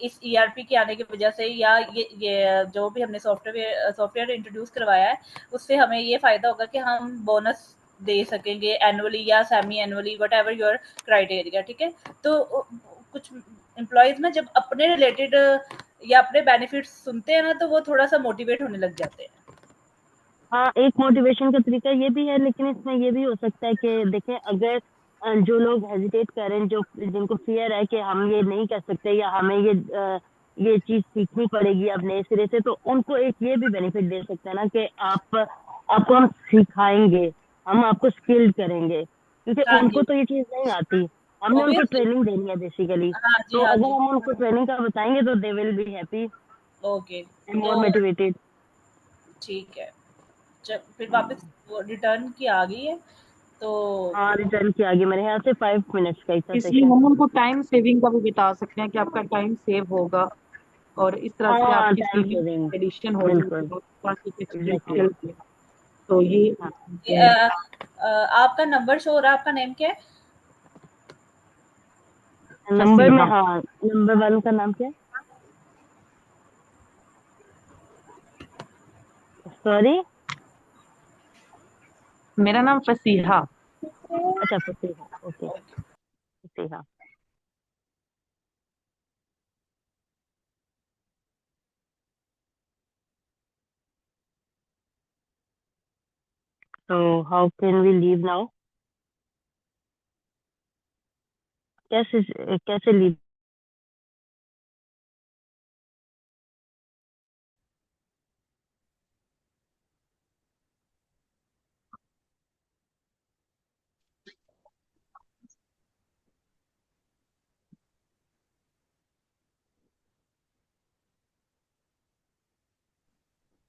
इस ईआरपी के आने की वजह से या ये जो भी हमने सॉफ्टवेयर इंट्रोड्यूस करवाया है, उससे हमें ये फायदा होगा कि हम बोनस दे सकेंगे एनुअली या semi annually, what ever your criteria. ठीक है, तो कुछ एम्प्लॉयज ना जब अपने रिलेटेड या अपने बेनिफिट्स सुनते हैं ना, तो वो थोड़ा सा मोटिवेट होने लग जाते हैं। हाँ, एक मोटिवेशन का तरीका ये भी है, लेकिन इसमें ये भी हो सकता है कि देखें, अगर जो लोग हेजिटेट करें, जो जिनको फियर है कि हम ये नहीं कर सकते या हमें ये चीज सीखनी पड़ेगी अब नए सिरे से, तो उनको एक ये भी बेनिफिट दे सकते हैं ना कि आपको हम सिखाएंगे, हम आपको स्किल्ड करेंगे, क्योंकि हाँ उनको जी, तो ये चीज नहीं आती। हमने उनको ऑब्वियसली। ट्रेनिंग देनी है बेसिकली। हाँ जी, तो हाँ अगर जी। हम उनको ट्रेनिंग का बताएंगे तो they will be happy okay, and तो मोर मोटिवेटेड। ठीक है, जब फिर वापस रिटर्न की आ गई है तो हाँ, रिटर्न की आगे मेरे ख्याल से 5 मिनट्स का ही था इसलिए सेशन। हम उनको टाइम सेविंग का भी बता सकते हैं कि आपका टाइम सेव होगा और इस तरह से हाँ, आपकी टाइम स्किल सेविंग, एडिशन होगी बिल्कुल, बाकी के एग्जैक्टली। स्किल के। तो ये हाँ, आपका नंबर शो हो रहा है, आपका नेम क्या है? नंबर में, फसीहा। हाँ, नंबर 1 का नाम क्या है? सॉरी। मेरा नाम फसीहा। अच्छा, फतेहा, ओके, फतेहा। तो how can we leave now? कैसे कैसे leave?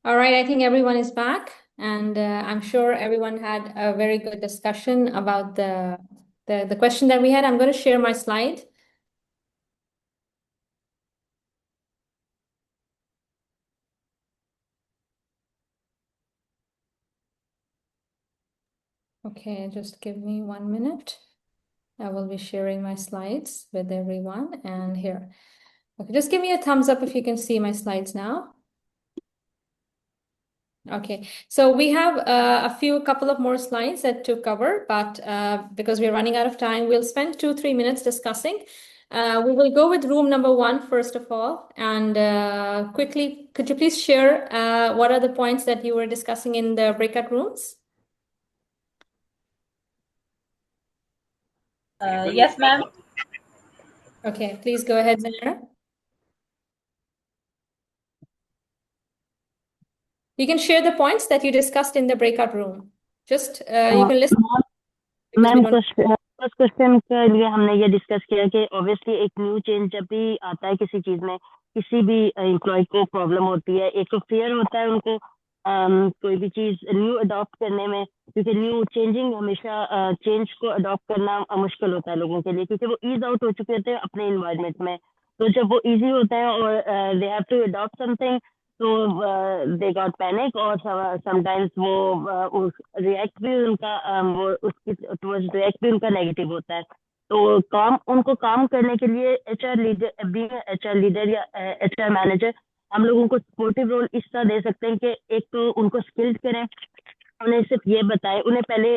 All right, I think everyone is back, and I'm sure everyone had a very good discussion about the question that we had. I'm going to share my slide. Okay, just give me 1 minute. I will be sharing my slides with everyone, and here. Okay, just give me a thumbs up if you can see my slides now. Okay, so we have a couple of more slides to cover, but because we're running out of time, we'll spend 2-3 minutes discussing. We will go with room number 1 first of all, and quickly, could you please share what are the points that you were discussing in the breakout rooms? Yes, ma'am. Okay, please go ahead, Zanera. You can share the points that you discussed in the breakout room. Just you can listen. because we ma'am don't. First question के लिए हमने ये discuss किया कि obviously एक new change जब भी आता है किसी चीज में, किसी भी एम्प्लॉय को प्रॉब्लम होती है, एक तो फियर होता है उनको कोई भी चीज न्यू अडॉप्ट करने में, क्योंकि न्यू चेंजिंग हमेशा चेंज को अडॉप्ट करना मुश्किल होता है लोगों के लिए, क्योंकि वो ईज आउट हो चुके होते हैं अपने इन्वायरमेंट में। तो जब वो इजी होता है और they have to adopt something, तो दे गॉट पैनिक, और समटाइम्स वो रिएक्ट भी उनका वो उसकी टुवर्ड्स रिएक्ट भी उनका नेगेटिव होता है। तो उनको काम करने के लिए HR leader, being HR leader या एचआर मैनेजर, हम लोग उनको सपोर्टिव रोल इस तरह दे सकते हैं कि एक तो उनको स्किल्ड करें, उन्हें सिर्फ ये बताएं, उन्हें पहले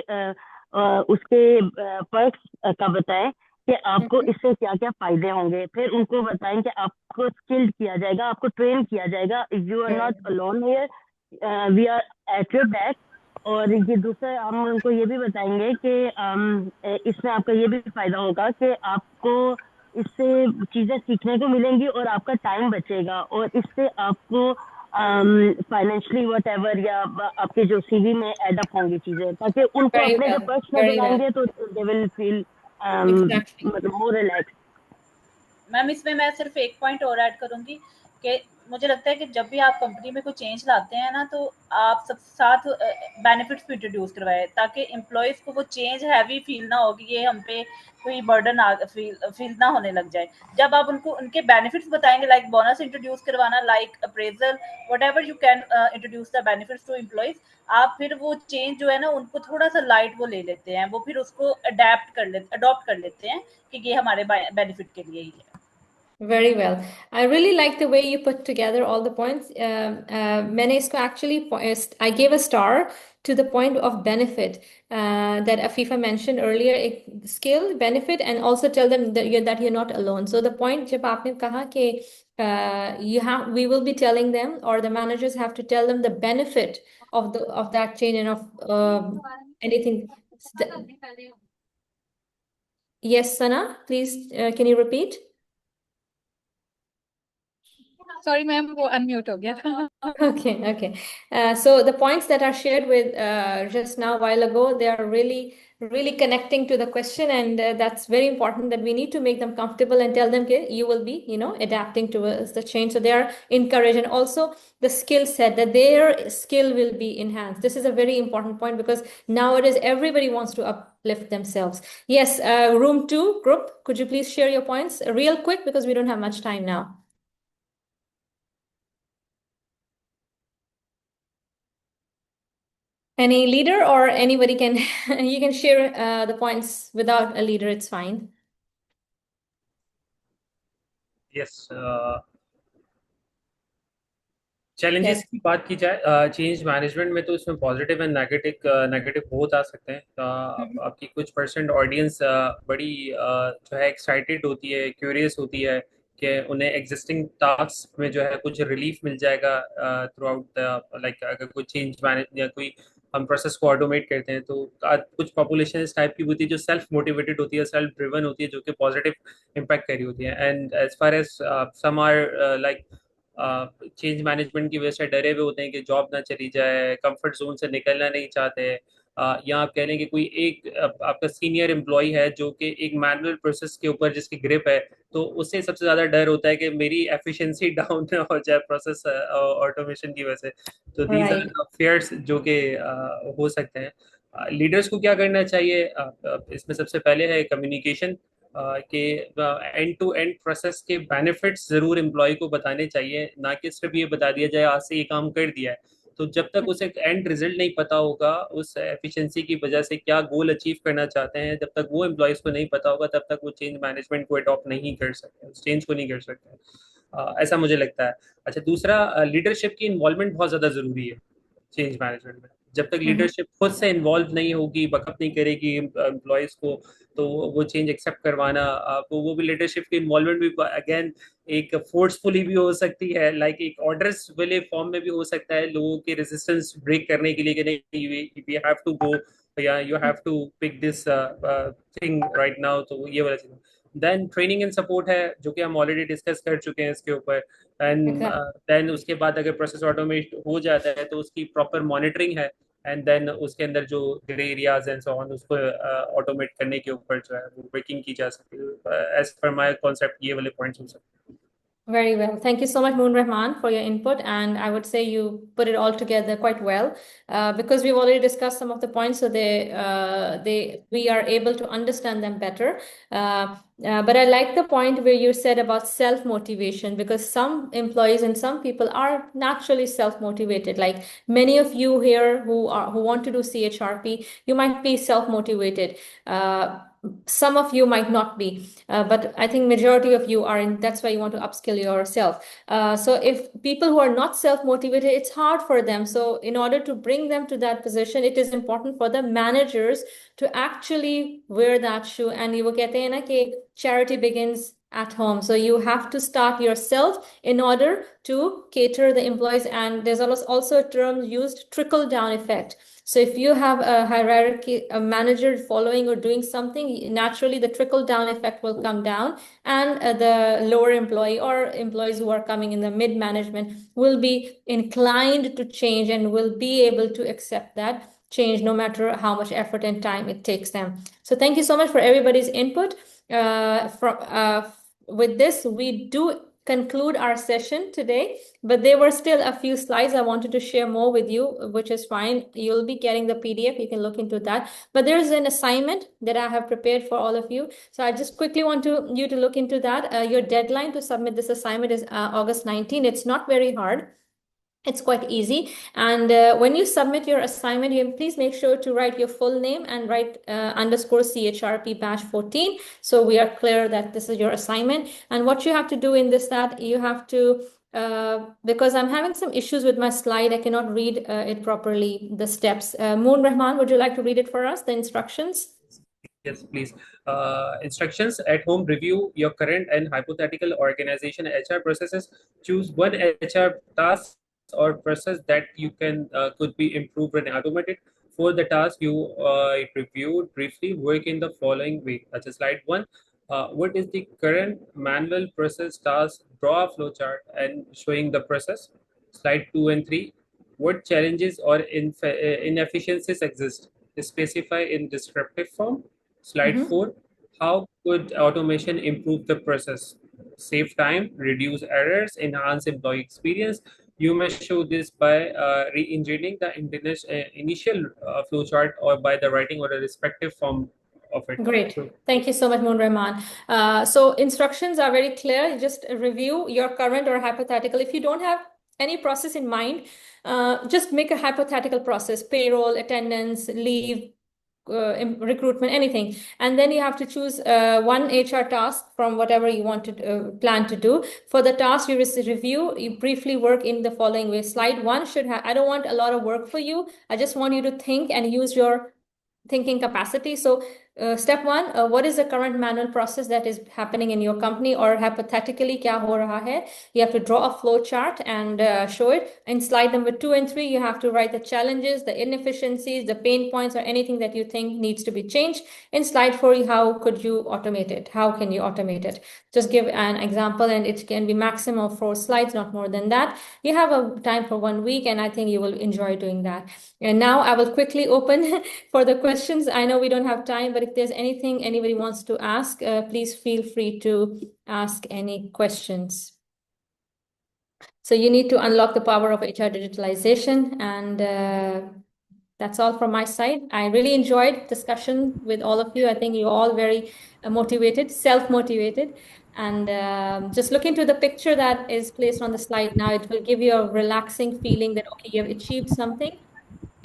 उसके पर्क्स का बताएं कि आपको इससे क्या क्या फायदे होंगे, फिर उनको बताएं कि आपको स्किल्ड किया जाएगा, आपको ट्रेन किया जाएगा, you are not alone here, we are at your back. और ये दूसरा हम उनको ये भी बताएंगे कि इसमें आपका ये भी फायदा होगा कि आपको इससे चीजें सीखने को मिलेंगी और आपका टाइम बचेगा, और इससे आपको फाइनेंशियली वट एवर या आपके जो सीवी में एडअप होंगी चीजें, ताकि उनको Very अपने जो well, पर्स very नजर well. आएंगे तो दे विल फील Exactly. मतलब मोर रिलैक्स। मैम इसमें मैं सिर्फ एक पॉइंट और ऐड करूंगी कि मुझे लगता है कि जब भी आप कंपनी में कोई चेंज लाते हैं ना, तो आप सब साथ बेनिफिट्स भी इंट्रोड्यूस करवाएं, ताकि एम्प्लॉयज़ को वो चेंज हैवी फील ना हो कि ये हम पे कोई बर्डन फील ना होने लग जाए। जब आप उनको उनके बेनिफिट्स बताएंगे, लाइक बोनस इंट्रोड्यूस करवाना, like appraisal, whatever you can introduce the benefits to employees, आप फिर वो चेंज जो है ना उनको थोड़ा सा लाइट वो ले लेते हैं, वो फिर उसको अडॉप्ट कर लेते हैं कि ये हमारे बेनिफिट के लिए ही है। Very well. I really like the way you put together all the points. मैंने इसको actually I gave a star to the point of benefit that Afifa mentioned earlier, a skill, benefit, and also tell them that you're not alone. So the point जब आपने कहा कि we will be telling them, or the managers have to tell them the benefit of that change and of anything. Yes, Sana, please, can you repeat? Sorry ma'am, वो unmute हो गया था। Okay. So the points that are shared with just now a while ago, they are really connecting to the question, and that's very important that we need to make them comfortable and tell them, okay, you will be, adapting towards the change. So they are encouraged, and also the skill set, that their skill will be enhanced. This is a very important point because nowadays everybody wants to uplift themselves. Yes, room 2 group, could you please share your points real quick because we don't have much time now. Any leader or anybody can, you can share the points without a leader, it's fine. Yes. Challenges Yes. की बात की जाए change management में, तो इसमें positive and negative बहुत आ सकते हैं। आपकी कुछ परसेंट ऑडियंस बड़ी जो है एक्साइटेड होती है, क्यूरियस होती है कि उन्हें एग्जिस्टिंग टास्क में जो है कुछ रिलीफ मिल जाएगा थ्रू आउट, लाइक अगर कोई चेंज मैनेज या कोई हम प्रोसेस को ऑटोमेट करते हैं, तो कुछ पॉपुलेशन इस टाइप की होती है जो सेल्फ मोटिवेटेड होती है, सेल्फ ड्रिवन होती है, जो कि पॉजिटिव इम्पैक्ट कर रही होती है। And as far as some are like change management की वजह से डरे हुए होते हैं कि जॉब ना चली जाए, कंफर्ट जोन से निकलना नहीं चाहते, या आप कह लें कि कोई एक आपका सीनियर एम्प्लॉय है जो कि एक मैनुअल प्रोसेस के ऊपर जिसकी ग्रिप है, तो उससे सबसे ज़्यादा डर होता है कि मेरी एफिशिएंसी डाउन ना हो जाए प्रोसेस ऑटोमेशन की वजह से। तो दीज आर फियर्स जो कि हो सकते हैं। लीडर्स को क्या करना चाहिए, इसमें सबसे पहले है कम्युनिकेशन, कि एंड टू एंड प्रोसेस के बेनिफिट्स जरूर एम्प्लॉय को बताने चाहिए, ना कि सिर्फ ये बता दिया जाए आज से ये काम कर दिया है। तो जब तक उसे एंड रिजल्ट नहीं पता होगा, उस एफिशिएंसी की वजह से क्या गोल अचीव करना चाहते हैं, जब तक वो एम्प्लॉयज को नहीं पता होगा, तब तक वो चेंज मैनेजमेंट को अडॉप्ट नहीं कर सकते, उस चेंज को नहीं कर सकते। ऐसा मुझे लगता है। अच्छा, दूसरा, लीडरशिप की इन्वॉल्वमेंट बहुत ज़्यादा ज़रूरी है चेंज मैनेजमेंट में। जब तक लीडरशिप खुद से इन्वॉल्व नहीं होगी, बकअप नहीं करेगी एम्प्लॉयज को, तो वो चेंज एक्सेप्ट करवाना, तो वो भी लीडरशिप की इन्वॉल्वमेंट भी अगेन एक फोर्सफुली भी हो सकती है, लाइक एक ऑर्डर्स वाले फॉर्म में भी हो सकता है, लोगों के रेजिस्टेंस ब्रेक करने के लिए कि नहीं, वी हैव टू गो, या you have to pick this thing right now. तो ये वाला चीज। देन ट्रेनिंग एंड सपोर्ट है, जो कि हम ऑलरेडी डिस्कस कर चुके हैं इसके ऊपर। एंड देन उसके बाद अगर प्रोसेस ऑटोमेट हो जाता है तो उसकी प्रॉपर मॉनिटरिंग है, एंड देन उसके अंदर जो grey areas and so on उसको ऑटोमेट करने के ऊपर जो है वो वर्किंग की जा सकती है. एज पर माय कॉन्सेप्ट ये वाले पॉइंट्स हो सकते हैं. Very well. Thank you so much, Moon Rahman, for your input. And I would say you put it all together quite well, because we've already discussed some of the points, so we are able to understand them better. But I like the point where you said about self-motivation, because some employees and some people are naturally self-motivated. Like many of you here who want to do CHRP, you might be self-motivated. Some of you might not be, but I think majority of you are, and that's why you want to upskill yourself. So if people who are not self-motivated, it's hard for them. So in order to bring them to that position, it is important for the managers to actually wear that shoe. And you कहते हैं ना कि charity begins at home. So you have to start yourself in order to cater the employees. And there's also a term used, trickle down effect. So if you have a hierarchy, a manager following or doing something, naturally the trickle down effect will come down, and the lower employee or employees who are coming in the mid management will be inclined to change and will be able to accept that change no matter how much effort and time it takes them. So thank you so much for everybody's input. With this, we do conclude our session today, but there were still a few slides I wanted to share more with you, which is fine. You'll be getting the PDF. You can look into that. But there's an assignment that I have prepared for all of you. So I just quickly want you to look into that. Your deadline to submit this assignment is August 19. It's not very hard. It's quite easy. And when you submit your assignment, you please make sure to write your full name and write underscore CHRP batch 14. So we are clear that this is your assignment. And what you have to do in this, that you have to, because I'm having some issues with my slide, I cannot read it properly, the steps. Moon Rahman, would you like to read it for us, the instructions? Yes, please. Instructions: at home, review your current and hypothetical organization HR processes. Choose one HR task or process that you can could be improved and automated. For the task you reviewed briefly, work in the following way. That's slide 1. What is the current manual process task? Draw a flowchart and showing the process. Slide 2 and 3. What challenges or inefficiencies exist? Specify in descriptive form. Slide 4. How could automation improve the process? Save time, reduce errors, enhance employee experience. You may show this by re-engineering the initial flowchart, or by the writing or a respective form of it. Great. Thank you so much, Moon Rahman. So instructions are very clear. You just review your current or hypothetical. If you don't have any process in mind, just make a hypothetical process: payroll, attendance, leave, recruitment, anything. And then you have to choose one HR task from whatever you want to plan to do. For the task you review, you briefly work in the following way. Slide 1 should have, I don't want a lot of work for you. I just want you to think and use your thinking capacity. So step 1, what is the current manual process that is happening in your company, or hypothetically kya ho raha hai? You have to draw a flow chart and show it. In slide number 2 and 3, you have to write the challenges, the inefficiencies, the pain points, or anything that you think needs to be changed. In slide 4, how could you automate it? How can you automate it? Just give an example, and it can be maximum of 4 slides, not more than that. You have a time for 1 week, and I think you will enjoy doing that. And now I will quickly open for the questions. I know we don't have time, but if there's anything anybody wants to ask, please feel free to ask any questions. So you need to unlock the power of HR digitalization, and that's all from my side. I really enjoyed discussion with all of you. I think you're all very motivated, self-motivated. And just look into the picture that is placed on the slide now. It will give you a relaxing feeling that, okay, you have achieved something.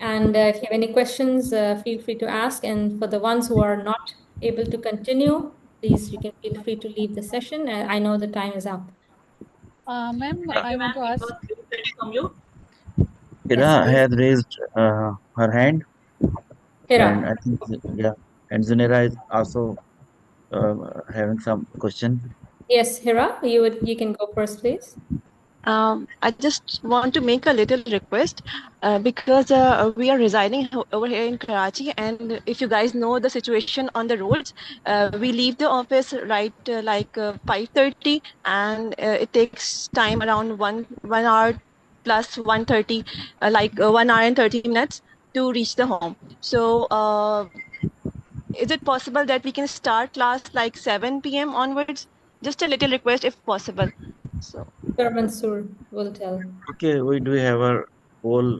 And if you have any questions, feel free to ask. And for the ones who are not able to continue, please, you can feel free to leave the session. I know the time is up. Ma'am, I want to ask. Hira has raised her hand, and Hira. I think, yeah, and Zunera is also having some question. Yes, Hira, you can go first, please. I just want to make a little request because we are residing over here in Karachi, and if you guys know the situation on the roads, we leave the office right like 5:30, and it takes time around one hour plus 1:30, like 1 hour and 30 minutes. to reach the home. So is it possible that we can start class like 7 p.m. onwards? Just a little request if possible. So Sir Mansoor will tell. Okay, we do have a poll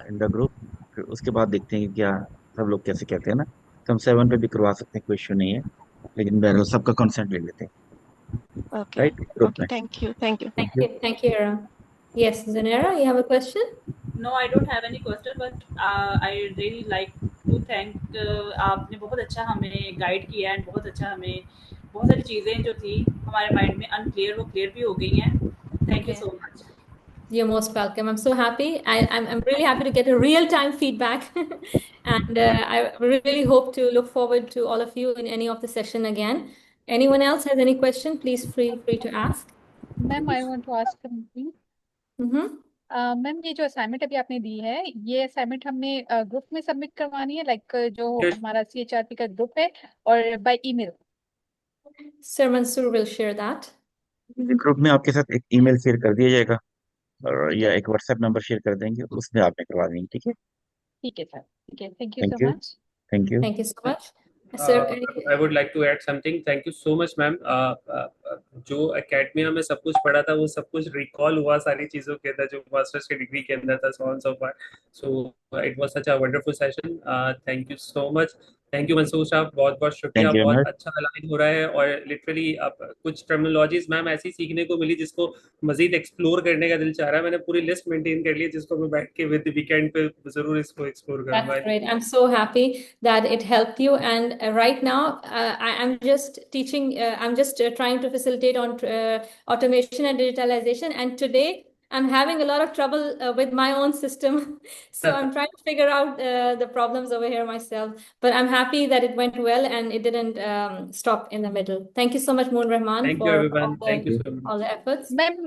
in the group. फिर उसके बाद देखते हैं कि क्या सब लोग कैसे कहते हैं ना, तो हम 7 पे भी करवा सकते हैं, कोई इश्यू नहीं है, लेकिन बहरहाल सबका कंसेंट ले लेते हैं, okay, राइट, ग्रुप okay, में। thank you, thank you. Thank you. Thank you, Hera. Yes, Zanera, you have a question? No, I don't have any question, but I really like to thank आपने बहुत अच्छा हमें guide किया है, बहुत अच्छा हमें बहुत सारी चीज़ें जो थी हमारे माइंड में अनक्लियर वो क्लियर भी हो गई हैं। Thank you Okay. So much. You're most welcome. I'm so happy. I'm really happy to get a real-time feedback. And I really hope to look forward to all of you in any of the session again. Anyone else has any question, please feel free to ask. Ma'am I want to ask something. Mm-hmm. Ma'am ये जो assignment अभी आपने दी है, ये assignment हमने group में submit करवानी है, लाइक जो हमारा CHRP का ग्रुप है, और by email? Sir Mansoor will share that. Group में आपके साथ एक ईमेल शेयर कर दिया जाएगा, और या एक व्हाट्सएप नंबर शेयर कर देंगे, उसमें आपने करवा देंगे, ठीक है। ठीक है सर, ठीक है, thank you thank so you. Much. Thank you. Thank you so much. Sir, I would like to add something. Thank you so much, ma'am. जो एकेडमिया में सब कुछ पढ़ा था वो सब कुछ रिकॉल हुआ सारी चीजों के अंदर जो मास्टर्स की डिग्री के अंदर था, so on so far. So it was such a wonderful session. Thank you so much. Thank you Mansoor साहब, बहुत बहुत शुक्रिया, थैंक यू वेरी बहुत मच। अच्छा अलाइन हो रहा है। और लिटरली अब कुछ टर्मिनोलॉजीज मैम ऐसी सीखने को मिली जिसको मजीद एक्सप्लोर करने का दिल चाह रहा है। मैंने पूरी लिस्ट मेंटेन कर ली है जिसको मैं बैठ के विद वीकेंड पे जरूर इसको एक्सप्लोर करूंगा। that's great. I'm so happy that it helped you. And right now, I'm just teaching, I'm just trying to facilitate on automation and digitalization. And today, I'm having a lot of trouble with my own system. So I'm trying to figure out the problems over here myself. But I'm happy that it went well and it didn't stop in the middle. Thank you so much, Moon Rahman, thank you for everyone, thank you so much. all the efforts. Ma'am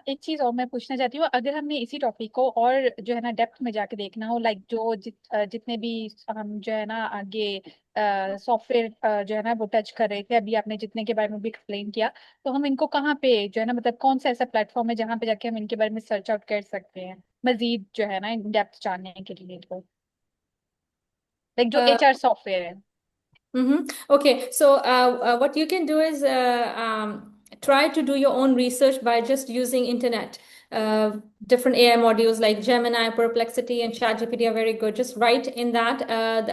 एक चीज और मैं पूछना चाहती हूँ, अगर हमने इसी टॉपिक को और जो है ना डेप्थ में जाके देखना हो, लाइक जो जितने भी हम जो है ना आगे सॉफ्टवेयर जो है ना वो टच कर रहे थे, अभी आपने जितने के बारे में भी एक्सप्लेन किया, तो हम इनको कहाँ पे जो है ना, मतलब कौन सा ऐसा प्लेटफॉर्म है जहाँ पे जाके हम इनके बारे में सर्च आउट कर सकते हैं मजीद जो है ना इन डेप्थ जानने के लिए, तो लाइक जो HR सॉफ्टवेयर है? Mm-hmm. Okay, so what you can do is try to do your own research by just using internet. Different AI modules like Gemini, Perplexity, and ChatGPT are very good. Just write in that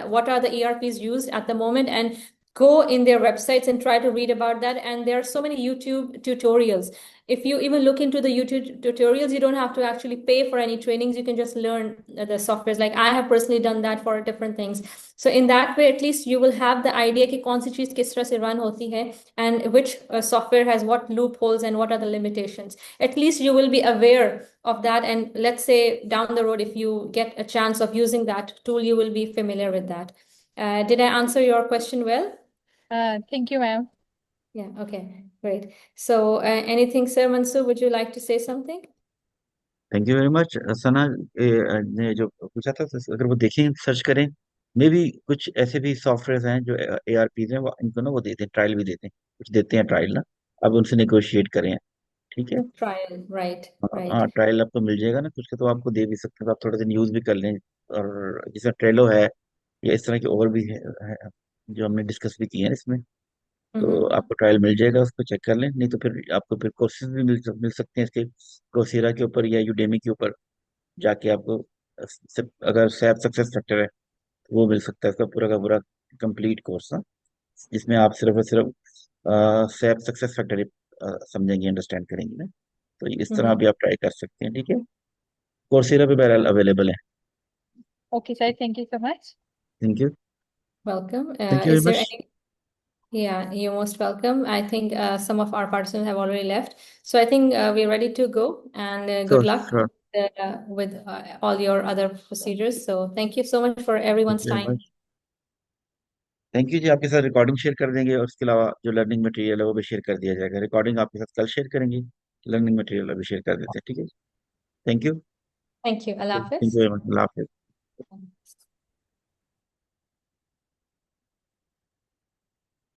what are the ERPs used at the moment, and go in their websites and try to read about that. And there are so many YouTube tutorials. If you even look into the YouTube tutorials, you don't have to actually pay for any trainings. You can just learn the softwares. Like I have personally done that for different things. So in that way, at least you will have the idea कि कौन सी चीज किस तरह से run होती है, and which software has what loopholes and what are the limitations. At least you will be aware of that. And let's say down the road, if you get a chance of using that tool, you will be familiar with that. Did I answer your question well? Thank you, ma'am. Yeah, okay, great. So anything, Sir Mansoor, would you like to say something? Thank you very much. Sana ने जो पूछा था, अगर वो देखें, search करें, मे भी कुछ ऐसे भी सॉफ्टवेयर हैं जो ARPs हैं, वो इनको ना वो देते हैं, ट्रायल भी देते हैं, कुछ देते हैं ट्रायल ना, अब उनसे नेगोशिएट करें, ठीक है। Trial, right, right. हाँ, ट्रायल आपको मिल जाएगा ना कुछ का, तो आपको दे भी सकते हैं, तो आप थोड़ा सा यूज भी कर लें। और जैसे ट्रेलो है या इस तरह की और भी है जो हमने डिस्कस भी किए हैं इसमें, तो आपको ट्रायल मिल जाएगा, उसको चेक कर लें। नहीं तो फिर आपको फिर कोर्सेज भी मिल सकते हैं इसके, कोर्सेरा के ऊपर या यूडेमी के ऊपर जाके आपको अगर सैप सक्सेस फैक्टर है तो वो मिल सकता है, इसका पूरा का पूरा कंप्लीट कोर्स ना, जिसमें आप सिर्फ और सिर्फ सैप सक्सेस फैक्टर ही समझेंगे, अंडरस्टैंड करेंगे ना। तो इस तरह भी आप ट्राई कर सकते हैं, ठीक है। कोर्सेरा पे बहरहाल अवेलेबल है। Okay, sir. Thank you so much. Thank you. Welcome. Thank you Is very there much. any? Yeah, you're most welcome. I think some of our participants have already left. So I think we're ready to go, and good luck sure. with all your other procedures. So thank you so much for thank everyone's you very time. Much. Thank you जी, आपके साथ recording share कर देंगे, और उसके अलावा जो learning material है वो भी शेयर कर दिया जाएगा। रिकॉर्डिंग आपके साथ कल शेयर करेंगे, लर्निंग मटेरियल अभी शेयर कर देते हैं, ठीक है। Thank you. Thank you. Allah thank Hafiz. You very much. अल्लाह हाफिज़।